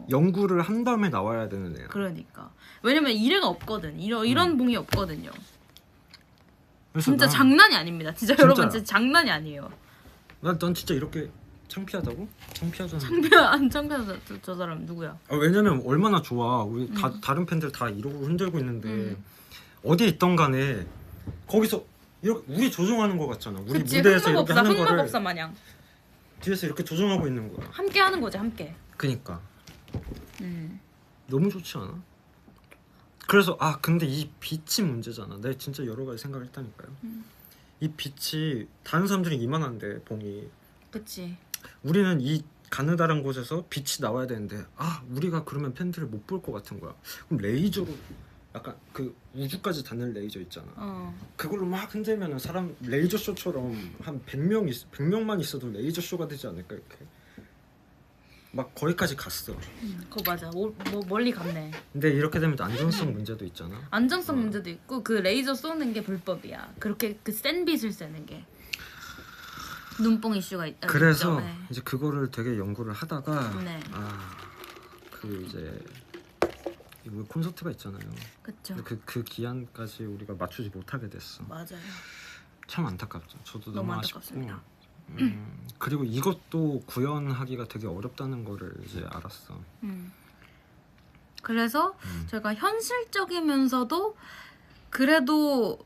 연구를 한 다음에 나와야 되는 애야. 그러니까 왜냐면 이래가 없거든. 이런 봉이 없거든요. 그래서 진짜 장난이 아닙니다. 진짜 여러분 진짜 장난이 아니에요. 난 진짜 이렇게 창피하다고? 창피하잖아. 안 창피하다. 저 사람 누구야? 왜냐면 얼마나 좋아. 우리 다른 팬들 다 이러고 흔들고 있는데 어디에 있던 간에 거기서 이렇게 우리 조종하는 거 같잖아. 우리 그치, 무대에서 이렇게 하는 거를 흥마법사 마냥 뒤에서 이렇게 조종하고 있는 거야. 함께 하는 거지, 함께. 그니까 너무 좋지 않아? 그래서 근데 이 빛이 문제잖아. 내가 진짜 여러 가지 생각을 했다니까요. 이 빛이 다른 사람들이 이만한데 봉이. 그치. 우리는 이 가느다란 곳에서 빛이 나와야 되는데 우리가 그러면 팬들을 못 볼 것 같은 거야. 그럼 레이저로 약간 그 우주까지 닿는 레이저 있잖아. 그걸로 막 흔들면은 사람 레이저 쇼처럼 한 100명만 있어도 레이저 쇼가 되지 않을까 이렇게. 막 거기까지 갔어. 그거 맞아. 멀리 갔네. 근데 이렇게 되면 또 안전성 문제도 있잖아. 안전성 문제도 있고 그 레이저 쏘는 게 불법이야. 그렇게 그 센 빛을 쐬는 게. 눈뽕 이슈가 그래서 있죠. 네. 이제 그거를 되게 연구를 하다가 네. 그 이제 이거 콘서트가 있잖아요. 그쵸. 그 기한까지 우리가 맞추지 못하게 됐어. 맞아요. 참 안타깝죠. 저도 너무 너무 아쉽고. 안타깝습니다. 그리고 이것도 구현하기가 되게 어렵다는 거를 이제 알았어. 그래서 저희가 현실적이면서도 그래도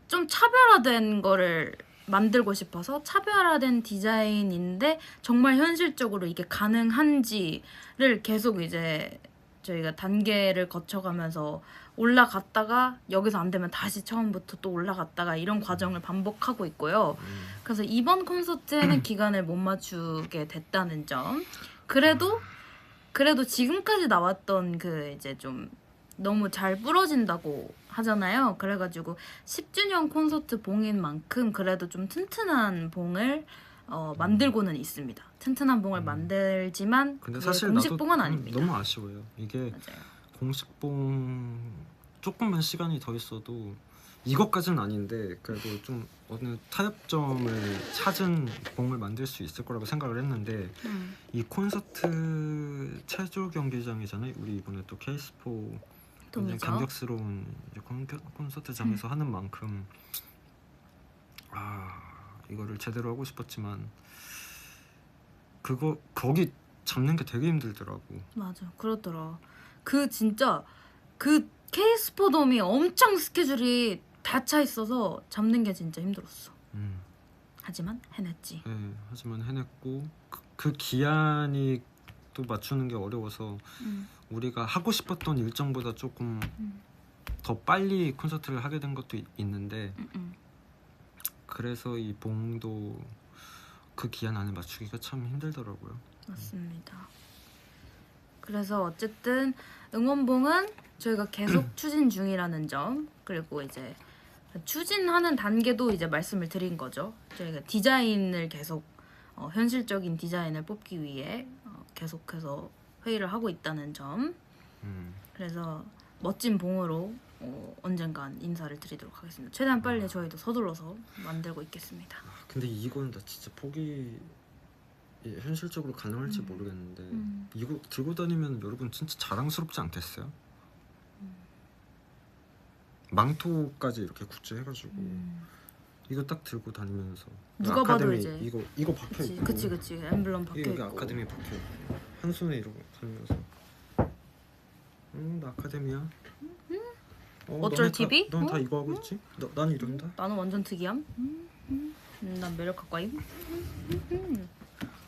좀 차별화된 거를 만들고 싶어서 차별화된 디자인인데 정말 현실적으로 이게 가능한지를 계속 이제 저희가 단계를 거쳐가면서 올라갔다가 여기서 안 되면 다시 처음부터 또 올라갔다가 이런 과정을 반복하고 있고요. 그래서 이번 콘서트에는 기간을 못 맞추게 됐다는 점. 그래도 지금까지 나왔던 그 이제 좀 너무 잘 부러진다고 하잖아요. 그래가지고 10주년 콘서트 봉인 만큼 그래도 좀 튼튼한 봉을 만들고는 있습니다. 튼튼한 봉을 만들지만 근데 그게 사실 공식 나도 봉은 아닙니다. 너무 아쉬워요. 이게 맞아요. 공식 봉 조금만 시간이 더 있어도 이것까지는 아닌데 그래도 좀 어느 타협점을 찾은 봉을 만들 수 있을 거라고 생각을 했는데 이 콘서트 체조 경기장이잖아요. 우리 이번에 또 K-스포 굉장히 동이죠. 감격스러운 이제 콘서트장에서 하는 만큼 이거를 제대로 하고 싶었지만 거기 잡는 게 되게 힘들더라고. 맞아, 그렇더라. 그 진짜 그 K스포돔이 엄청 스케줄이 다 차 있어서 잡는 게 진짜 힘들었어. 하지만 해냈지. 네, 하지만 해냈고 그 기한이 또 맞추는 게 어려워서 우리가 하고 싶었던 일정보다 조금 더 빨리 콘서트를 하게 된 것도 있는데 그래서 이 봉도 그 기한 안에 맞추기가 참 힘들더라고요. 맞습니다. 그래서 어쨌든 응원봉은 저희가 계속 추진 중이라는 점, 그리고 이제 추진하는 단계도 이제 말씀을 드린 거죠. 저희가 디자인을 계속 현실적인 디자인을 뽑기 위해 계속해서 회의를 하고 있다는 점. 그래서 멋진 봉으로 언젠간 인사를 드리도록 하겠습니다. 최대한 빨리 저희도 서둘러서 만들고 있겠습니다. 근데 이건 나 진짜 현실적으로 가능할지 모르겠는데 이거 들고 다니면 여러분 진짜 자랑스럽지 않겠어요? 망토까지 이렇게 굿즈해가지고 이거 딱 들고 다니면서 누가 봐도 이제 이거 박혀 있고 그치 엠블럼 박혀 여기 있고 아카데미 박혀 있고 한 손에 이러고 다니면서 나 아카데미야. 어쩔 TV? 넌 다 이거 하고 있지? 난 이런다. 나는 완전 특이함. 난 매력학과임.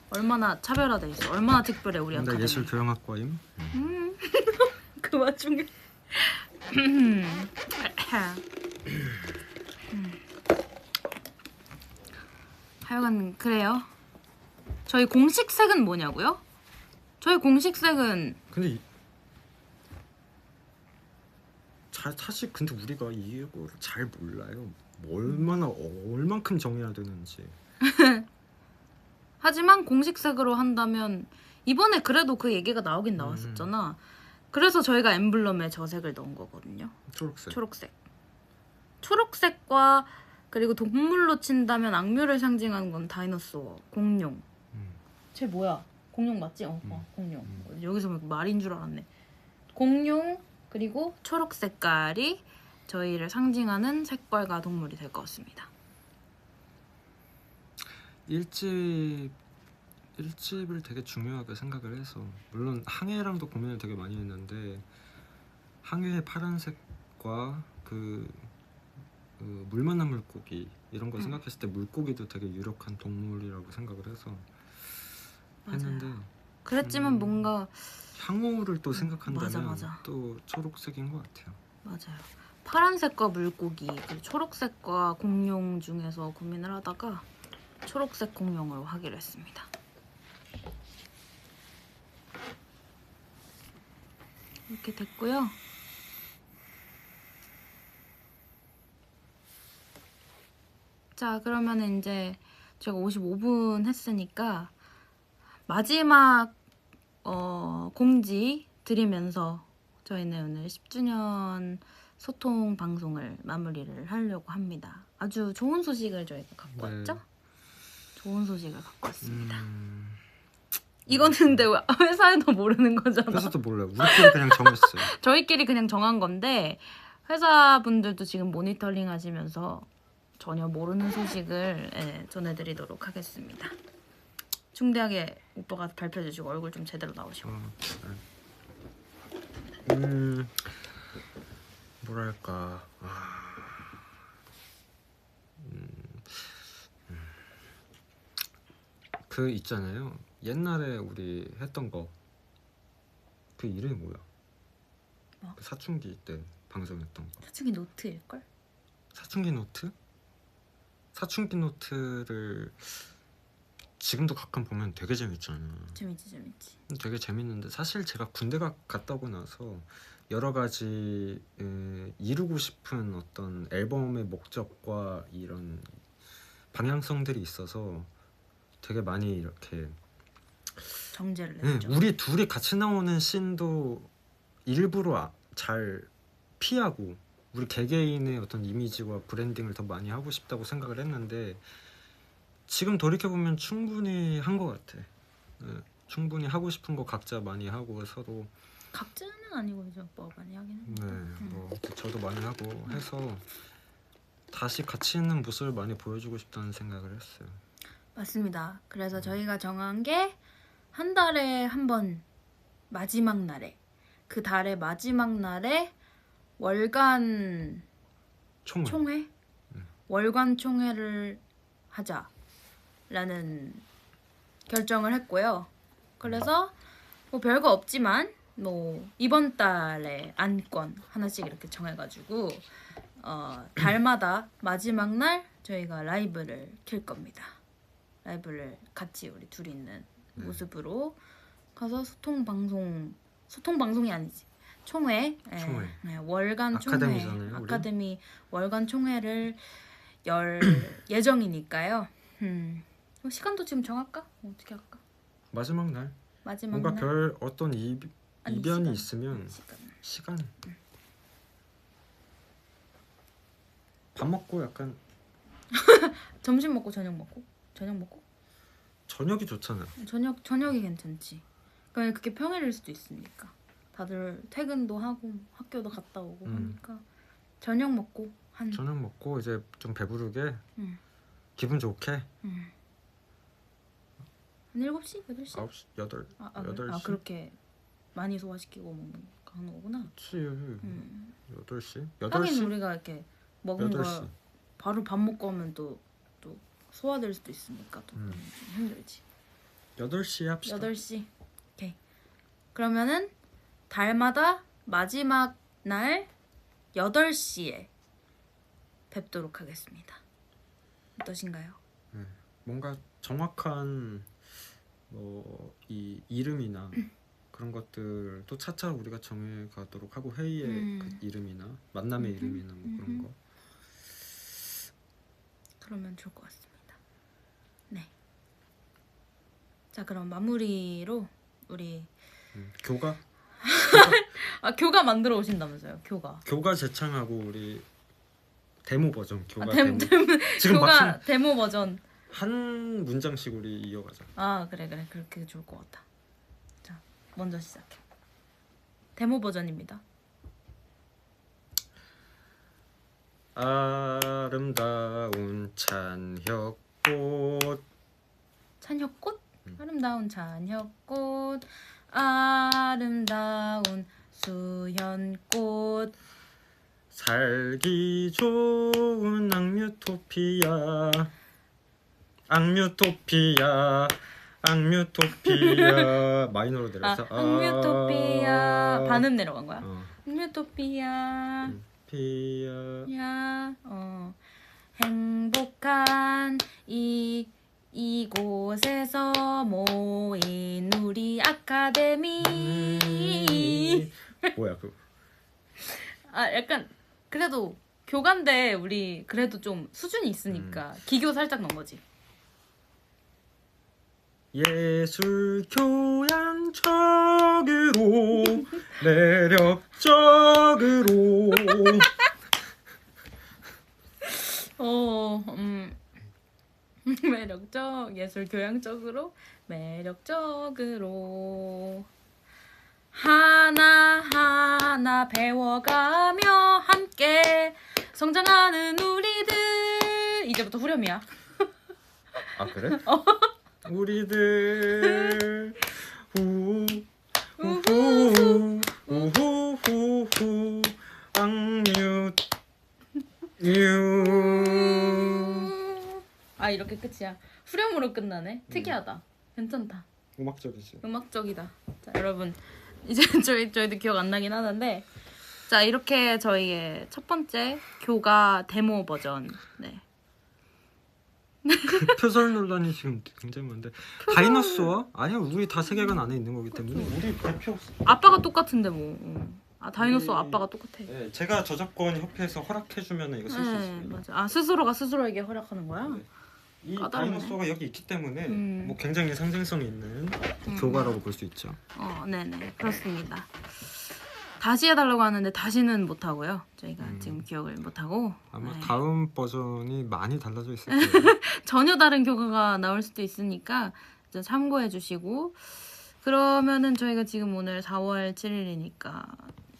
얼마나 차별화돼 있어. 얼마나 특별해 우리 나 아카데미. 예술교양학과임. 그 와중에 하여간 그래요. 저희 공식 색은 뭐냐고요? 저희 공식 색은 근데 사실 근데 우리가 이거를 잘 몰라요. 얼만큼 정해야 되는지. 하지만 공식 색으로 한다면 이번에 그래도 그 얘기가 나오긴 나왔었잖아. 그래서 저희가 엠블럼에 저 색을 넣은 거거든요. 초록색. 초록색과 그리고 동물로 친다면 악뮤를 상징하는 건 다이너소어, 공룡. 쟤 뭐야? 공룡 맞지? 공룡. 여기서 말인 줄 알았네. 공룡 그리고 초록 색깔이 저희를 상징하는 색깔과 동물이 될 것 같습니다. 일집을 되게 중요하게 생각을 해서 물론 항해랑도 고민을 되게 많이 했는데 항해의 파란색과 그 물 만난 물고기 이런 거 생각했을 때 물고기도 되게 유력한 동물이라고 생각을 해서 했는데 그랬지만 뭔가 향후를 또 생각한다면 맞아. 또 초록색인 것 같아요. 맞아요. 파란색과 물고기 그리고 초록색과 공룡 중에서 고민을 하다가 초록색 공룡으로 하기로 했습니다. 이렇게 됐고요. 자, 그러면 이제 제가 55분 했으니까 마지막 공지 드리면서 저희는 오늘 10주년 소통 방송을 마무리를 하려고 합니다. 아주 좋은 소식을 저희가 갖고 왔죠? 좋은 소식을 갖고 왔습니다. 이거는 근데 회사에도 모르는 거잖아. 회사도 몰라요. 우리끼리 그냥 정했어요. 저희끼리 그냥 정한 건데 회사분들도 지금 모니터링 하시면서 전혀 모르는 소식을 전해드리도록 하겠습니다. 중대하게 오빠가 발표해주시고 얼굴 좀 제대로 나오시고. 뭐랄까. 그 있잖아요. 옛날에 우리 했던 거. 그 이름이 뭐야? 뭐? 그 사춘기 때 방송했던 거. 사춘기 노트일걸? 사춘기 노트? 사춘기 노트를 지금도 가끔 보면 되게 재밌잖아. 재밌지. 되게 재밌는데 사실 제가 군대 갔다 오고 나서 여러 가지 이루고 싶은 어떤 앨범의 목적과 이런 방향성들이 있어서 되게 많이 이렇게 정제를 했죠. 우리 둘이 같이 나오는 씬도 일부러 잘 피하고 우리 개개인의 어떤 이미지와 브랜딩을 더 많이 하고 싶다고 생각을 했는데 지금 돌이켜보면 충분히 한 것 같아. 충분히 하고 싶은 거 각자 많이 하고 서로 각자는 아니고 이제 오빠가 많이 하긴 했는데. 뭐 저도 많이 하고 해서 다시 같이 있는 모습을 많이 보여주고 싶다는 생각을 했어요. 맞습니다. 그래서 저희가 정한 게 한 달에 한 번 마지막 날에 그 달의 마지막 날에 월간 총회? 월간 총회를 하자라는 결정을 했고요. 그래서 뭐 별거 없지만 뭐 이번 달에 안건 하나씩 이렇게 정해가지고 달마다 마지막 날 저희가 라이브를 킬 겁니다. 라이브를 같이 우리 둘이 있는 모습으로 가서 소통 방송이 아니지 총회. 월간 아카데미잖아요, 총회 우리? 아카데미 월간 총회를 열 예정이니까요. 시간도 지금 정할까? 어떻게 할까? 마지막 날 마지막 뭔가 날 별 어떤 아니, 이변이 시간. 있으면 시간. 밥 먹고 약간 점심 먹고 저녁 먹고 저녁이 좋잖아. 저녁이 괜찮지. 그러니까 그게 평일일 수도 있으니까 다들 퇴근도 하고 학교도 갔다 오고 하니까 저녁 먹고 저녁 먹고 이제 좀 배부르게 음. 기분 좋게 한 7시? 8시? 9시 8시 그렇게 많이 소화시키고 가는 거구나. 그치 8시? 하긴 8시? 우리가 이렇게 먹은 8시. 거 바로 밥 먹고 하면 또 소화될 수도 있으니까 또 좀 힘들지. 8시에 합시다. 8시. 오케이. 그러면은 달마다 마지막 날 8시에 뵙도록 하겠습니다. 어떠신가요? 뭔가 정확한 이 이름이나 그런 것들도 차차 우리가 정해가도록 하고 회의의 그 이름이나 만남의 이름이나 뭐 그런 거. 그러면 좋을 것 같습니다. 네. 자, 그럼 마무리로 우리 교가 교가 만들어 오신다면서요? 교가 재창하고 우리 데모 버전 교가 데모. 지금 교가 막상 데모 버전. 한 문장씩 우리 이어가자. 그래 그렇게 좋을 것 같아. 자, 먼저 시작해. 데모 버전입니다. 아름다운 찬혁꽃 찬혁꽃? 아름다운 찬혁꽃, 아름다운 수현꽃, 살기 좋은 악뮤토피아 마이너로 내려서 악뮤토피아 반음 내려간 거야? 악뮤토피아 피아 야 행복한 이곳에서 모인 우리 아카데미. 뭐야 그거? 약간 그래도 교간데 우리 그래도 좀 수준이 있으니까 기교 살짝 넣은 거지. 예술 교양적으로 매력적으로 매력적 매력적 예술 교양적으로 매력적으로 하나하나 배워가며 함께 성장하는 우리들. 이제부터 후렴이야. 아 그래? 우리들 우후후 우후후후 악뮤 아 이렇게 끝이야. 후렴으로 끝나네. 특이하다. 괜찮다. 음악적이지. 음악적이다. 자 여러분 이제 저희도 기억 안 나긴 하는데 자 이렇게 저희의 첫 번째 교가 데모 버전. 네. 표절 논란이 지금 굉장히 많은데 다이너스와 아니요 우리 다 세계관 안에 있는 거기 때문에 우리 대표 아빠가 똑같은데 뭐. 아 다이노소어 아빠가 똑같아. 네, 제가 저작권 협회에서 허락해주면 이거 쓸 수 네 있습니다. 맞아. 아 스스로가 스스로에게 허락하는 거야? 네. 이 까다롭네. 다이너소가 여기 있기 때문에 음. 뭐 굉장히 상징성이 있는 교과라고 볼 수 있죠. 네네 그렇습니다. 다시 해달라고 하는데 다시는 못 하고요. 저희가 지금 기억을 못 하고 아마 네. 다음 버전이 많이 달라져 있을 거예요. 전혀 다른 교과가 나올 수도 있으니까 이제 참고해 주시고 그러면은 저희가 지금 오늘 4월 7일이니까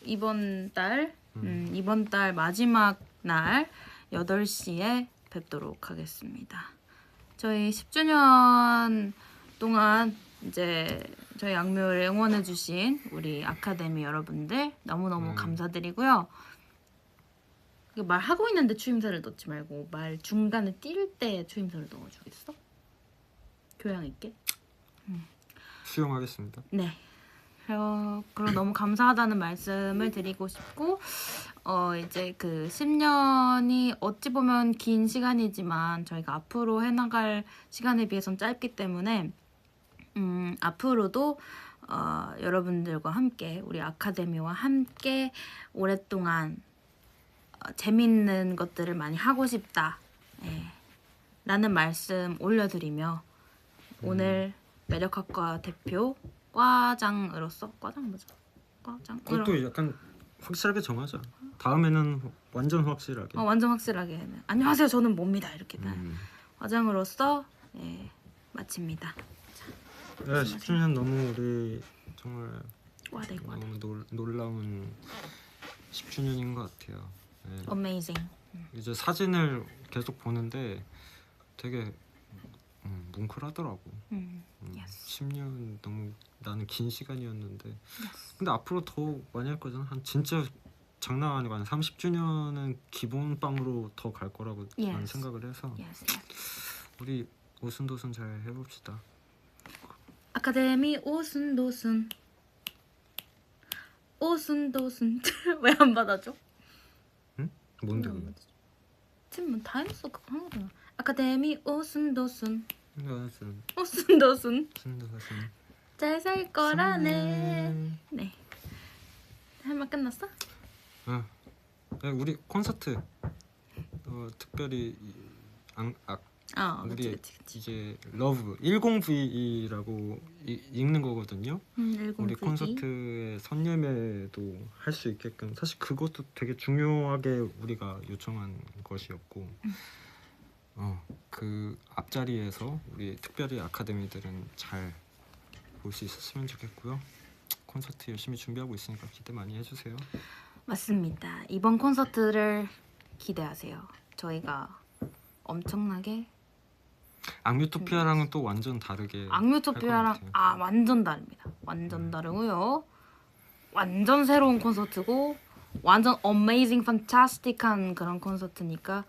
이번 달 마지막 날 8시에 뵙도록 하겠습니다. 저희 10주년 동안 이제 저희 악뮤를 응원해주신 우리 아카데미 여러분들 너무너무 감사드리고요. 말하고 있는데 추임새를 넣지 말고 말 중간에 뛸 때 추임새를 넣어주겠어? 교양 있게? 수용하겠습니다. 네. 그리고 너무 감사하다는 말씀을 드리고 싶고 이제 그 10년이 어찌 보면 긴 시간이지만 저희가 앞으로 해나갈 시간에 비해서는 짧기 때문에 앞으로도 여러분들과 함께 우리 아카데미와 함께 오랫동안 재밌는 것들을 많이 하고 싶다 라는 말씀 올려드리며 오늘 매력학과 대표 과장으로서 과장 뭐죠? 과장으로 그것도 약간 확실하게 정하자. 다음에는 완전 확실하게. 완전 확실하게 안녕하세요 저는 뭡니다 이렇게 과장으로서 마칩니다. 네, 10주년 너무 우리 정말 꽈대 너무 놀라운 10주년인 것 같아요. 네. Amazing. 이제 사진을 계속 보는데 되게 뭉클하더라고. Yes. 10년 너무 나는 긴 시간이었는데 근데 앞으로 더 많이 할 거잖아. 한 진짜 장난 아니고 한 30주년은 기본빵으로 더 갈 거라고 Yes. 저는 생각을 해서 Yes. 우리 오순도순 잘 해봅시다. 아카데미 오순도순 왜 안 받아줘? 응? 뭔데? 왜 안 받아줘? 지금 뭐 다이너소 그거 한 거잖아. 아카데미 오순도순 오순도순 잘 살 거라네. 네. 할 말 끝났어? 네, 우리 콘서트 특별히 우리 그치. 이제 러브 10V라고 읽는 거거든요. 10V. 우리 콘서트의 선예매도 할 수 있게끔 사실 그것도 되게 중요하게 우리가 요청한 것이었고 그 앞자리에서 우리 특별히 아카데미들은 잘 볼 수 있었으면 좋겠고요. 콘서트 열심히 준비하고 있으니까 기대 많이 해주세요. 맞습니다. 이번 콘서트를 기대하세요. 저희가 엄청나게 악뮤토피아랑은 또 완전 다르게 악뮤토피아랑 할것 같아요. 완전 다릅니다. 완전 다르고요. 완전 새로운 콘서트고 완전 어메이징 판타스틱한 그런 콘서트니까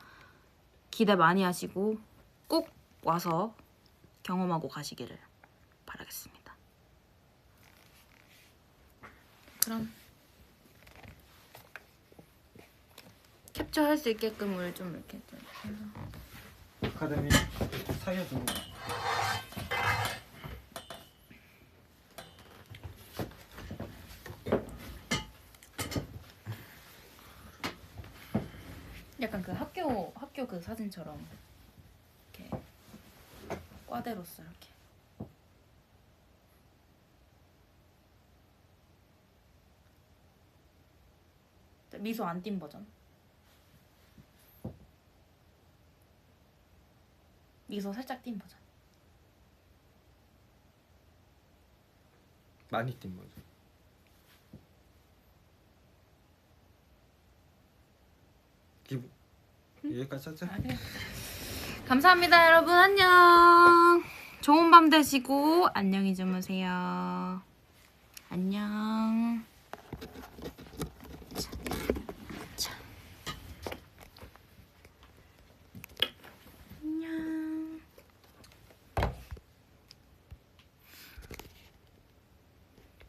기대 많이 하시고 꼭 와서 경험하고 가시기를 바라겠습니다. 그럼 캡처할 수 있게끔 우리 좀 이렇게 좀 해서. 아카데미 사이에도 약간 그 학교 그 사진처럼 이렇게 꽈대로서 이렇게 미소 안 띈 버전. 미소 살짝 띈 버전. 많이 뛴 거죠. 여기까지 하자. 감사합니다 여러분. 안녕. 좋은 밤 되시고 안녕히 주무세요. 안녕.